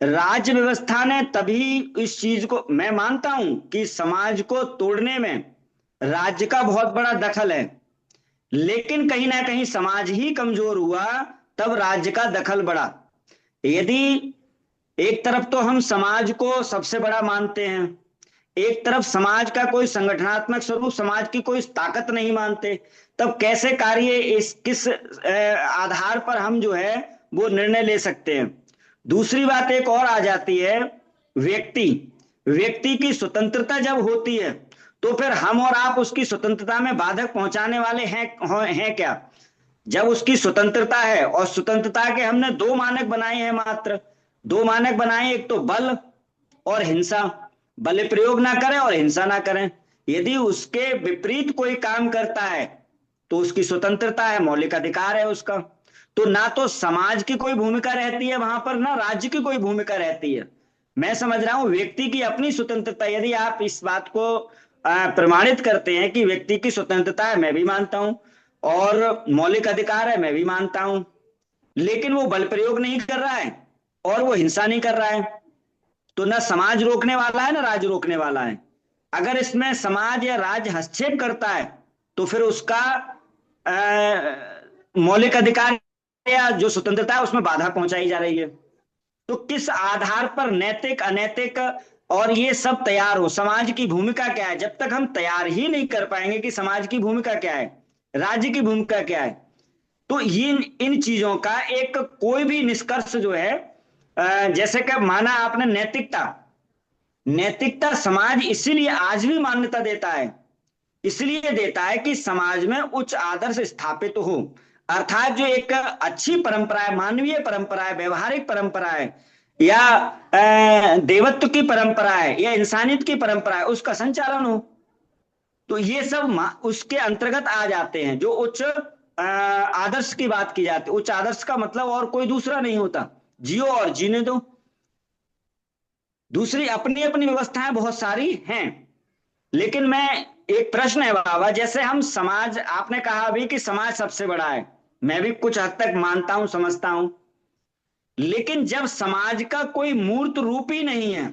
[SPEAKER 8] राज्य व्यवस्था ने तभी इस चीज को, मैं मानता हूं कि समाज को तोड़ने में राज्य का बहुत बड़ा दखल है, लेकिन कहीं ना कहीं समाज ही कमजोर हुआ तब राज्य का दखल बढ़ा। यदि एक तरफ तो हम समाज को सबसे बड़ा मानते हैं, एक तरफ समाज का कोई संगठनात्मक स्वरूप, समाज की कोई ताकत नहीं मानते, तब कैसे कार्य इस किस आधार पर हम जो है वो निर्णय ले सकते हैं। दूसरी बात एक और आ जाती है, व्यक्ति व्यक्ति की स्वतंत्रता जब होती है तो फिर हम और आप उसकी स्वतंत्रता में बाधक पहुंचाने वाले हैं क्या? जब उसकी स्वतंत्रता है, और स्वतंत्रता के हमने दो मानक बनाए हैं, मात्र दो मानक बनाए, एक तो बल और हिंसा, बल प्रयोग ना करें और हिंसा ना करें। यदि उसके विपरीत कोई काम करता है तो उसकी स्वतंत्रता है, मौलिक अधिकार है उसका। तो ना तो समाज की कोई भूमिका रहती है वहां पर, ना राज्य की कोई भूमिका रहती है। मैं समझ रहा हूं व्यक्ति की अपनी स्वतंत्रता, यदि आप इस बात को प्रमाणित करते हैं कि व्यक्ति की स्वतंत्रता है, मैं भी मानता हूं, और मौलिक अधिकार है, मैं भी मानता हूं, लेकिन वो बल प्रयोग नहीं कर रहा है और वो हिंसा नहीं कर रहा है, तो ना समाज रोकने वाला है ना राज्य रोकने वाला है। अगर इसमें समाज या राज्य हस्तक्षेप करता है तो फिर उसका मौलिक अधिकार या जो स्वतंत्रता है उसमें बाधा पहुंचाई जा रही है। तो किस आधार पर नैतिक अनैतिक और ये सब तैयार हो, समाज की भूमिका क्या है? जब तक हम तैयार ही नहीं कर पाएंगे कि समाज की भूमिका क्या है, राज्य की भूमिका क्या है, तो ये इन चीजों का एक कोई भी निष्कर्ष जो है, जैसे कि माना आपने नैतिकता, नैतिकता समाज इसीलिए आज भी मान्यता देता है, इसलिए देता है कि समाज में उच्च आदर्श स्थापित हो, अर्थात जो एक अच्छी परंपरा है, मानवीय परंपरा है, व्यवहारिक परंपरा है, या देवत्व की परंपरा है, या इंसानियत की परंपरा है, उसका संचालन हो। तो ये सब उसके अंतर्गत आ जाते हैं, जो उच्च आदर्श की बात की जाती है। उच्च आदर्श का मतलब और कोई दूसरा नहीं होता, जियो और जीने दो। दूसरी अपनी अपनी व्यवस्थाएं बहुत सारी हैं, लेकिन मैं, एक प्रश्न है बाबा, जैसे हम समाज, आपने कहा अभी कि समाज सबसे बड़ा है, मैं भी कुछ हद तक मानता हूं, समझता हूं, लेकिन जब समाज का कोई मूर्त रूप ही नहीं है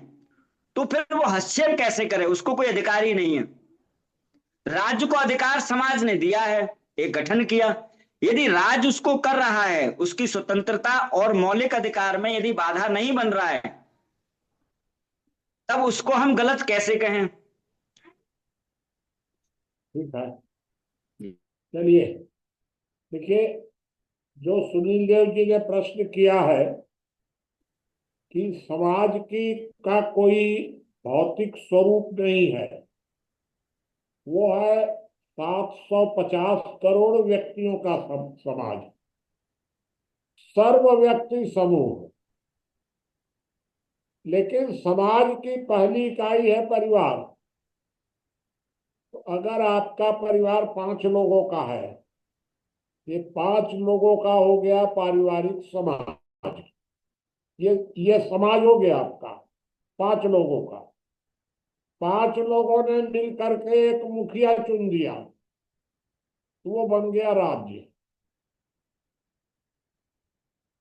[SPEAKER 8] तो फिर वो हस्तक्षेप कैसे करे? उसको कोई अधिकार ही नहीं है। राज्य को अधिकार समाज ने दिया है, एक गठन किया, यदि राज्य उसको कर रहा है, उसकी स्वतंत्रता और मौलिक अधिकार में यदि बाधा नहीं बन रहा है, तब उसको हम गलत कैसे कहें?
[SPEAKER 6] ठीक है, चलिए, देखिए, जो सुनील देव जी ने प्रश्न किया है कि समाज की का कोई भौतिक स्वरूप नहीं है, वो है 750 करोड़ व्यक्तियों का समाज, सर्व व्यक्ति समूह। लेकिन समाज की पहली इकाई है परिवार। तो अगर आपका परिवार 5 लोगों का है, ये 5 लोगों का हो गया पारिवारिक समाज, ये समाज हो गया आपका 5 लोगों का। 5 लोगों ने मिल करके एक मुखिया चुन दिया तो वो बन गया राज्य।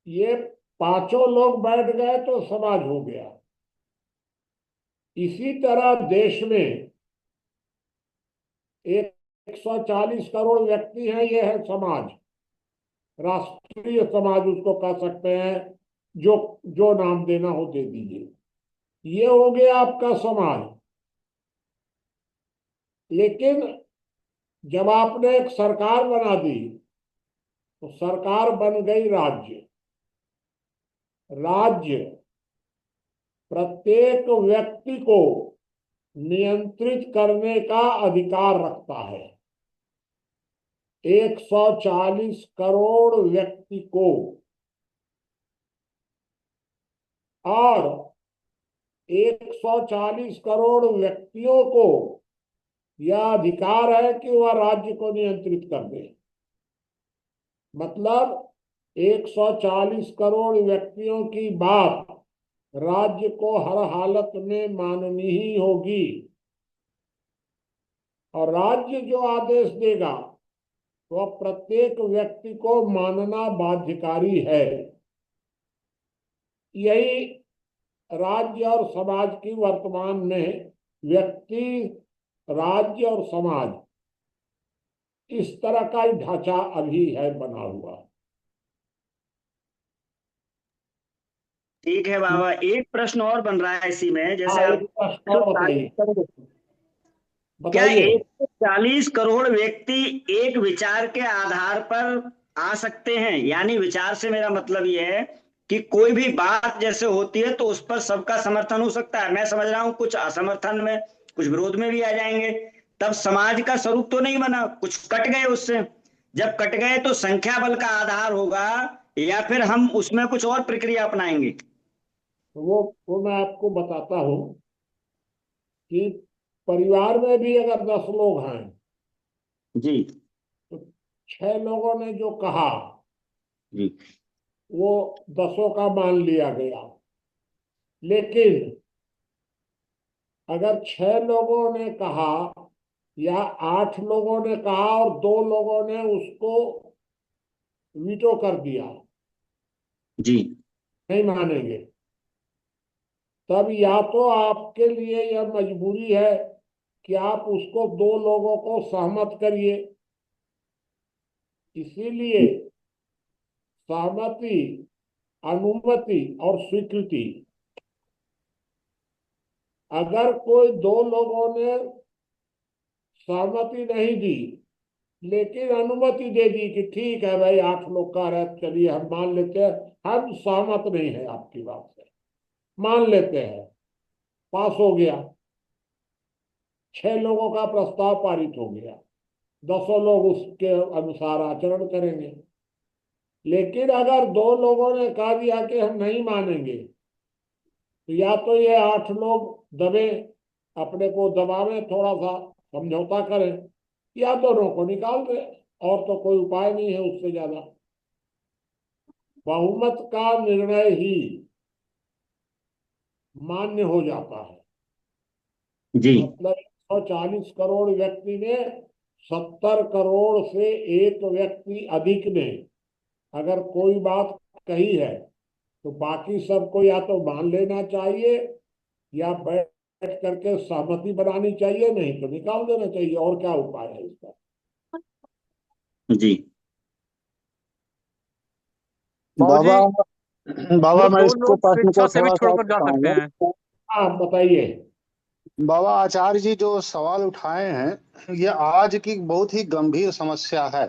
[SPEAKER 6] ये पांचों लोग बैठ गए तो समाज हो गया। इसी तरह देश में 140 करोड़ व्यक्ति हैं, ये है समाज, राष्ट्रीय समाज उसको कह सकते हैं, जो जो नाम देना हो दे दीजिए। ये हो गया आपका समाज। लेकिन जब आपने एक सरकार बना दी तो सरकार बन गई राज्य। राज्य प्रत्येक व्यक्ति को नियंत्रित करने का अधिकार रखता है। 140 करोड़ व्यक्ति को, और 140 करोड़ व्यक्तियों को यह अधिकार है कि वह राज्य को नियंत्रित कर दे। मतलब 140 करोड़ व्यक्तियों की बात राज्य को हर हालत में माननी ही होगी, और राज्य जो आदेश देगा वह प्रत्येक व्यक्ति को मानना बाध्यकारी है। यही राज्य और समाज की वर्तमान में व्यक्ति, राज्य और समाज, इस तरह का ही ढांचा अभी है बना हुआ।
[SPEAKER 8] ठीक है बाबा, एक प्रश्न और बन रहा है इसी में, जैसे
[SPEAKER 6] हाँ,
[SPEAKER 8] आप
[SPEAKER 6] एक प्रश्न और बताइए।
[SPEAKER 8] क्या
[SPEAKER 6] बताइए।
[SPEAKER 8] 140 करोड़ व्यक्ति एक विचार के आधार पर आ सकते हैं? यानी विचार से मेरा मतलब ये है कि कोई भी बात जैसे होती है तो उस पर सबका समर्थन हो सकता है। मैं समझ रहा हूँ कुछ असमर्थन में, कुछ विरोध में भी आ जाएंगे। तब समाज का स्वरूप तो नहीं बना, कुछ कट गए उससे। जब कट गए तो संख्या बल का आधार होगा, या फिर हम उसमें कुछ और प्रक्रिया अपनाएंगे?
[SPEAKER 6] तो वो मैं आपको बताता हूँ कि परिवार में भी अगर 10 लोग हैं
[SPEAKER 8] जी।
[SPEAKER 6] तो 6 लोगों ने जो कहा
[SPEAKER 8] जी।
[SPEAKER 6] वो 10 का मान लिया गया। लेकिन अगर 6 लोगों ने कहा या 8 लोगों ने कहा और 2 लोगों ने उसको वीटो कर दिया,
[SPEAKER 8] जी।
[SPEAKER 6] नहीं मानेंगे, तब या तो आपके लिए यह मजबूरी है कि आप उसको 2 लोगों को सहमत करिए। इसीलिए सहमति, अनुमति और स्वीकृति, अगर कोई 2 लोगों ने सहमति नहीं दी लेकिन अनुमति दे दी कि ठीक है भाई 8 लोग कह रहे हैं, चलिए हम मान लेते हैं, हम सहमत नहीं है आपकी बात से, मान लेते हैं, पास हो गया, 6 लोगों का प्रस्ताव पारित हो गया, 10 लोग उसके अनुसार आचरण करेंगे। लेकिन अगर 2 लोगों ने कह दिया कि हम नहीं मानेंगे, तो या तो ये 8 लोग दबे, अपने को दबावे, थोड़ा सा समझौता करें, या दोनों को निकाल दें। और तो कोई उपाय नहीं है उससे ज्यादा। बहुमत का निर्णय ही मान्य हो जाता है।
[SPEAKER 8] जी।
[SPEAKER 6] मतलब 140 करोड़ व्यक्ति ने 70 करोड़ से एक व्यक्ति अधिक ने अगर कोई बात कही है तो बाकी सबको या तो मान लेना चाहिए या बैठ करके सहमति बनानी चाहिए, नहीं तो निकाल देना चाहिए। और क्या उपाय है इसका?
[SPEAKER 8] जी।
[SPEAKER 1] बाबू
[SPEAKER 3] बाबा,
[SPEAKER 1] जी,
[SPEAKER 3] बाबा
[SPEAKER 1] वो
[SPEAKER 3] मैं
[SPEAKER 1] 2
[SPEAKER 3] इसको
[SPEAKER 1] लोग
[SPEAKER 3] प्रश्न
[SPEAKER 1] स्वेच्छा
[SPEAKER 3] को
[SPEAKER 1] से भी
[SPEAKER 3] थोड़ा सा
[SPEAKER 1] छोड़कर जा सकते
[SPEAKER 3] बताऊंगा।
[SPEAKER 1] हैं।
[SPEAKER 6] हाँ, बताइए।
[SPEAKER 3] बाबा आचार्य जी जो सवाल उठाए हैं ये आज की बहुत ही गंभीर समस्या है,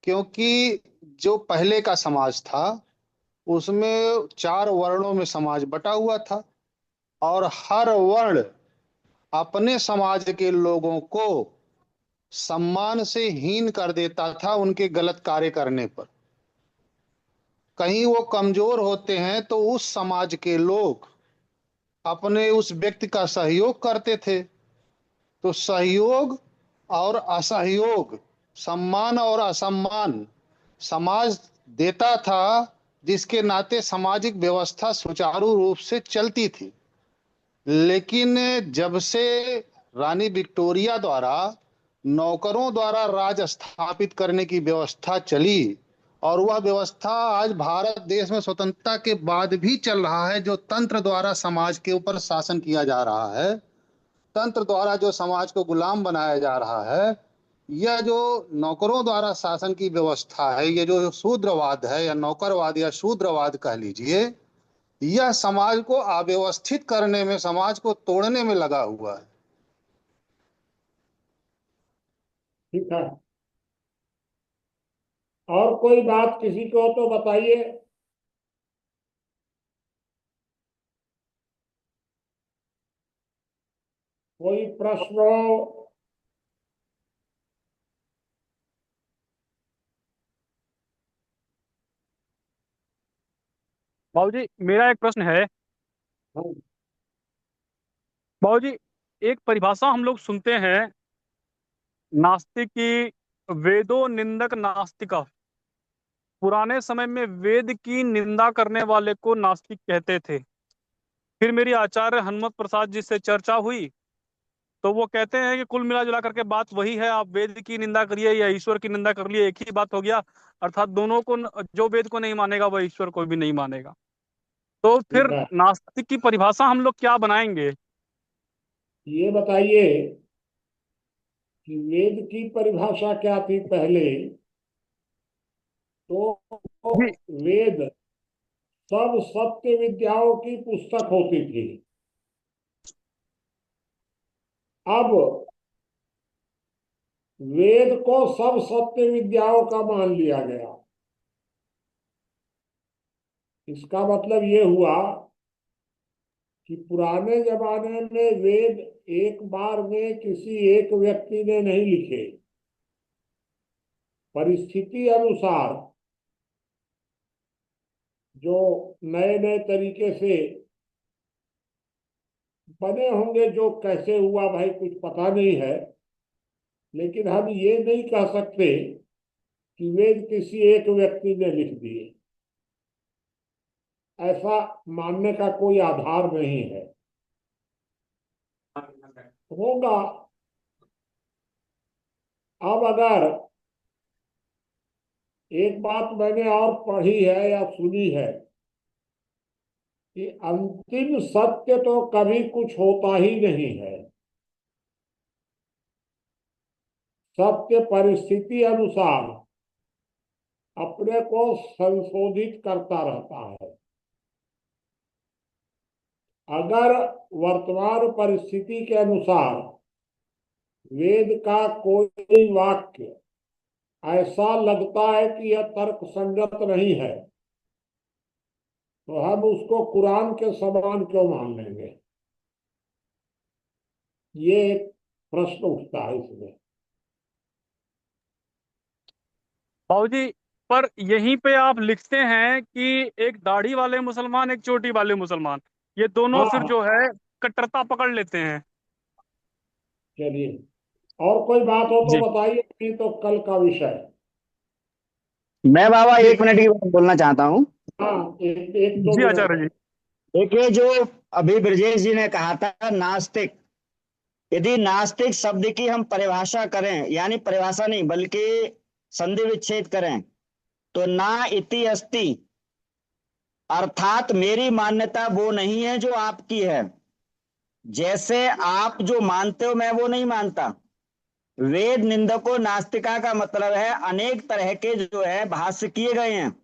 [SPEAKER 3] क्योंकि जो पहले का समाज था उसमें 4 वर्णों में समाज बटा हुआ था और हर वर्ण अपने समाज के लोगों को सम्मान से हीन कर देता था उनके गलत कार्य करने पर। कहीं वो कमजोर होते हैं तो उस समाज के लोग अपने उस व्यक्ति का सहयोग करते थे। तो सहयोग और असहयोग, सम्मान और असम्मान समाज देता था, जिसके नाते सामाजिक व्यवस्था सुचारू रूप से चलती थी। लेकिन जब से रानी विक्टोरिया द्वारा नौकरों द्वारा राज स्थापित करने की व्यवस्था चली, और वह व्यवस्था आज भारत देश में स्वतंत्रता के बाद भी चल रहा है, जो तंत्र द्वारा समाज के ऊपर शासन किया जा रहा है, तंत्र द्वारा जो समाज को गुलाम बनाया जा रहा है, यह जो नौकरों द्वारा शासन की व्यवस्था है, ये जो शूद्रवाद है या नौकरवाद या शूद्रवाद कह लीजिए, यह समाज को अव्यवस्थित करने में, समाज को तोड़ने में लगा हुआ है।
[SPEAKER 6] ठीक है, और कोई बात किसी को तो बताइए। कोई प्रश्न हो?
[SPEAKER 1] बाबू जी, मेरा एक प्रश्न है।
[SPEAKER 6] हाँ,
[SPEAKER 1] बाबू जी, एक परिभाषा हम लोग सुनते हैं, नास्तिक की, वेदों निंदक नास्तिका। पुराने समय में वेद की निंदा करने वाले को नास्तिक कहते थे। फिर मेरी आचार्य हनुमत प्रसाद जी से चर्चा हुई तो वो कहते हैं कि कुल मिला जुला करके बात वही है, आप वेद की निंदा करिए या ईश्वर की निंदा कर लिए, एक ही बात हो गया। अर्थात दोनों को, जो वेद को नहीं मानेगा वह ईश्वर को भी नहीं मानेगा। तो फिर
[SPEAKER 6] ठीक है,
[SPEAKER 1] नास्तिक की परिभाषा हम लोग क्या बनाएंगे?
[SPEAKER 6] ये बताइए कि वेद की परिभाषा क्या थी पहले। तो
[SPEAKER 1] जी।
[SPEAKER 6] वेद सब सत्य विद्याओं की पुस्तक होती थी। अब वेद को सब सत्य विद्याओं का मान लिया गया। इसका मतलब ये हुआ कि पुराने जमाने में वेद एक बार में किसी एक व्यक्ति ने नहीं लिखे। परिस्थिति अनुसार जो नए नए तरीके से बने होंगे, जो कैसे हुआ भाई कुछ पता नहीं है, लेकिन हम ये नहीं कह सकते कि वेद किसी एक व्यक्ति ने लिख दिए। ऐसा मानने का कोई आधार नहीं है। होगा। अब अगर एक बात मैंने और पढ़ी है या सुनी है कि अंतिम सत्य तो कभी कुछ होता ही नहीं है। सत्य परिस्थिति अनुसार अपने को संशोधित करता रहता है। अगर वर्तमान परिस्थिति के अनुसार वेद का कोई वाक्य ऐसा लगता है कि यह तर्क संगत नहीं है, तो हम उसको कुरान के समान क्यों मान लेंगे? ये एक प्रश्न उठता है इसमें।
[SPEAKER 1] बाबूजी, पर यहीं पे आप लिखते हैं कि एक दाढ़ी वाले मुसलमान, एक चोटी वाले मुसलमान, ये दोनों फिर
[SPEAKER 6] हाँ,
[SPEAKER 1] जो है कट्टरता पकड़ लेते हैं।
[SPEAKER 6] चलिए, और कोई बात हो तो
[SPEAKER 1] जी।
[SPEAKER 6] बताइए, नहीं तो कल का विषय।
[SPEAKER 8] मैं बाबा
[SPEAKER 1] जी।
[SPEAKER 8] 1 मिनट की बात बोलना चाहता हूँ।
[SPEAKER 6] हाँ, एक एक दो
[SPEAKER 1] जी
[SPEAKER 6] मिनट।
[SPEAKER 1] आचार्य जी।
[SPEAKER 8] देखिए, जो अभी ब्रजेश जी ने कहा था नास्तिक, यदि नास्तिक शब्द की हम परिभाषा करें, यानी परिभाषा नहीं बल्कि संधि विच्छेद करें, तो ना इति अस्ति, अर्थात मेरी मान्यता वो नहीं है जो आपकी है। जैसे आप जो मानते हो मैं वो नहीं मानता। वेद निंदको नास्तिका का मतलब है अनेक तरह के जो है भाष्य किए गए हैं,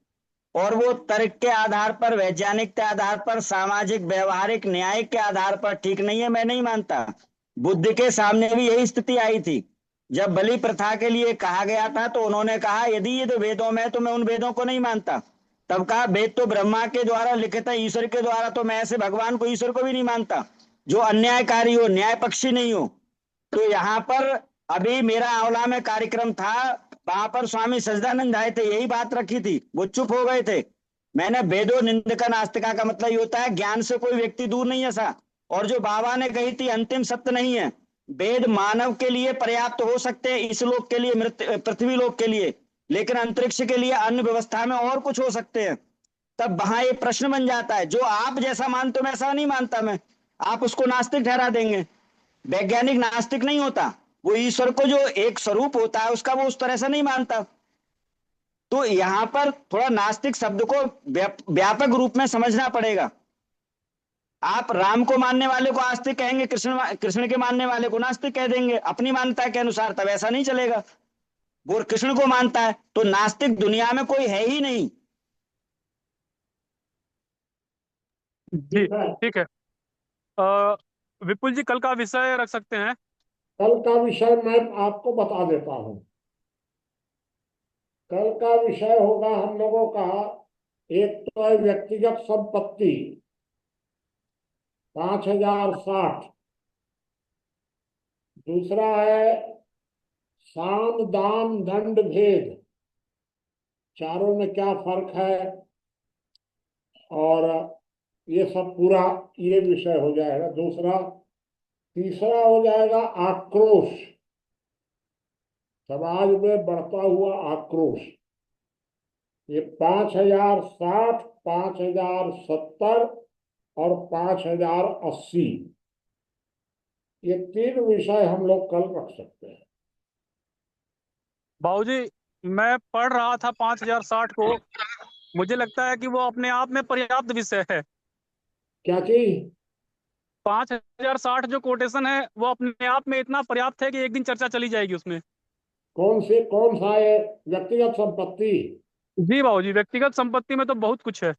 [SPEAKER 8] और वो तर्क के आधार पर, वैज्ञानिक के आधार पर, सामाजिक व्यवहारिक न्यायिक के आधार पर ठीक नहीं है, मैं नहीं मानता। बुद्ध के सामने भी यही स्थिति आई थी। जब बलि प्रथा के लिए कहा गया था तो उन्होंने कहा यदि ये तो वेदों में है तो मैं उन वेदों को नहीं मानता। तब कहा वेद तो ब्रह्मा के द्वारा लिखित है, ईश्वर के द्वारा, तो मैं ऐसे भगवान को, ईश्वर को भी नहीं मानता जो अन्यायकारी हो, न्याय पक्षी नहीं हो। तो यहाँ पर अभी मेरा आंवला में कार्यक्रम था, वहां पर स्वामी सच्चिदानंद आए थे, यही बात रखी थी, वो चुप हो गए थे। मैंने वेदो निंदका नास्तिका का मतलब ये होता है ज्ञान से कोई व्यक्ति दूर नहीं है सा। और जो बाबा ने कही थी अंतिम सत्य नहीं है। वेद मानव के लिए पर्याप्त हो सकते हैं, इस लोक के लिए, मृत्यु पृथ्वी लोक के लिए, लेकिन अंतरिक्ष के लिए अन्य व्यवस्था में और कुछ हो सकते हैं। तब वहां ये प्रश्न बन जाता है, जो आप जैसा मानते हो वैसा नहीं मानता मैं, आप उसको नास्तिक ठहरा देंगे। वैज्ञानिक नास्तिक नहीं होता, वो ईश्वर को जो एक स्वरूप होता है उसका वो उस तरह से नहीं मानता। तो यहां पर थोड़ा नास्तिक शब्द को व्यापक रूप में समझना पड़ेगा। आप राम को मानने वाले को आस्तिक कहेंगे, कृष्ण कृष्ण के मानने वाले को नास्तिक कह देंगे अपनी मान्यता के अनुसार, तब ऐसा नहीं चलेगा। वो कृष्ण को मानता है तो नास्तिक दुनिया में कोई है ही नहीं।
[SPEAKER 1] जी
[SPEAKER 6] ठीक है,
[SPEAKER 1] ठीक है। अ, विपुल जी, कल का विषय रख सकते हैं?
[SPEAKER 6] कल का विषय मैं आपको बता देता हूँ। कल का विषय होगा हम लोगों का, एक तो है व्यक्तिगत संपत्ति 5060। दूसरा है साम दाम दंड भेद, चारों में क्या फर्क है, और ये सब पूरा ये विषय हो जाएगा दूसरा। तीसरा हो जाएगा आक्रोश, समाज में बढ़ता हुआ आक्रोश। ये 5060, 5070 और 5080, ये 3 विषय हम लोग कल रख सकते हैं।
[SPEAKER 1] बाबूजी, मैं पढ़ रहा था 5060 को। मुझे लगता है कि वो अपने आप में पर्याप्त विषय है।
[SPEAKER 6] क्या चीज?
[SPEAKER 1] 5060 जो कोटेशन है वो अपने आप में इतना पर्याप्त है कि एक दिन चर्चा चली जाएगी उसमें।
[SPEAKER 6] कौन सा है? व्यक्तिगत संपत्ति?
[SPEAKER 1] जी बाबूजी, व्यक्तिगत संपत्ति में तो बहुत कुछ है।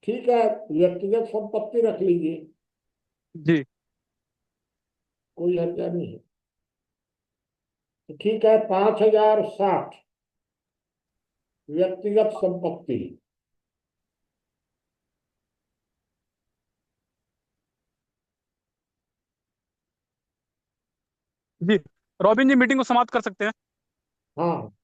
[SPEAKER 6] ठीक है, व्यक्तिगत संपत्ति रख लीजिए,
[SPEAKER 1] जी।
[SPEAKER 6] कोई हर्जा नहीं है। तो ठीक है, 5060 व्यक्तिगत संपत्ति।
[SPEAKER 1] जी, रॉबिन जी मीटिंग को समाप्त कर सकते हैं।
[SPEAKER 6] हाँ।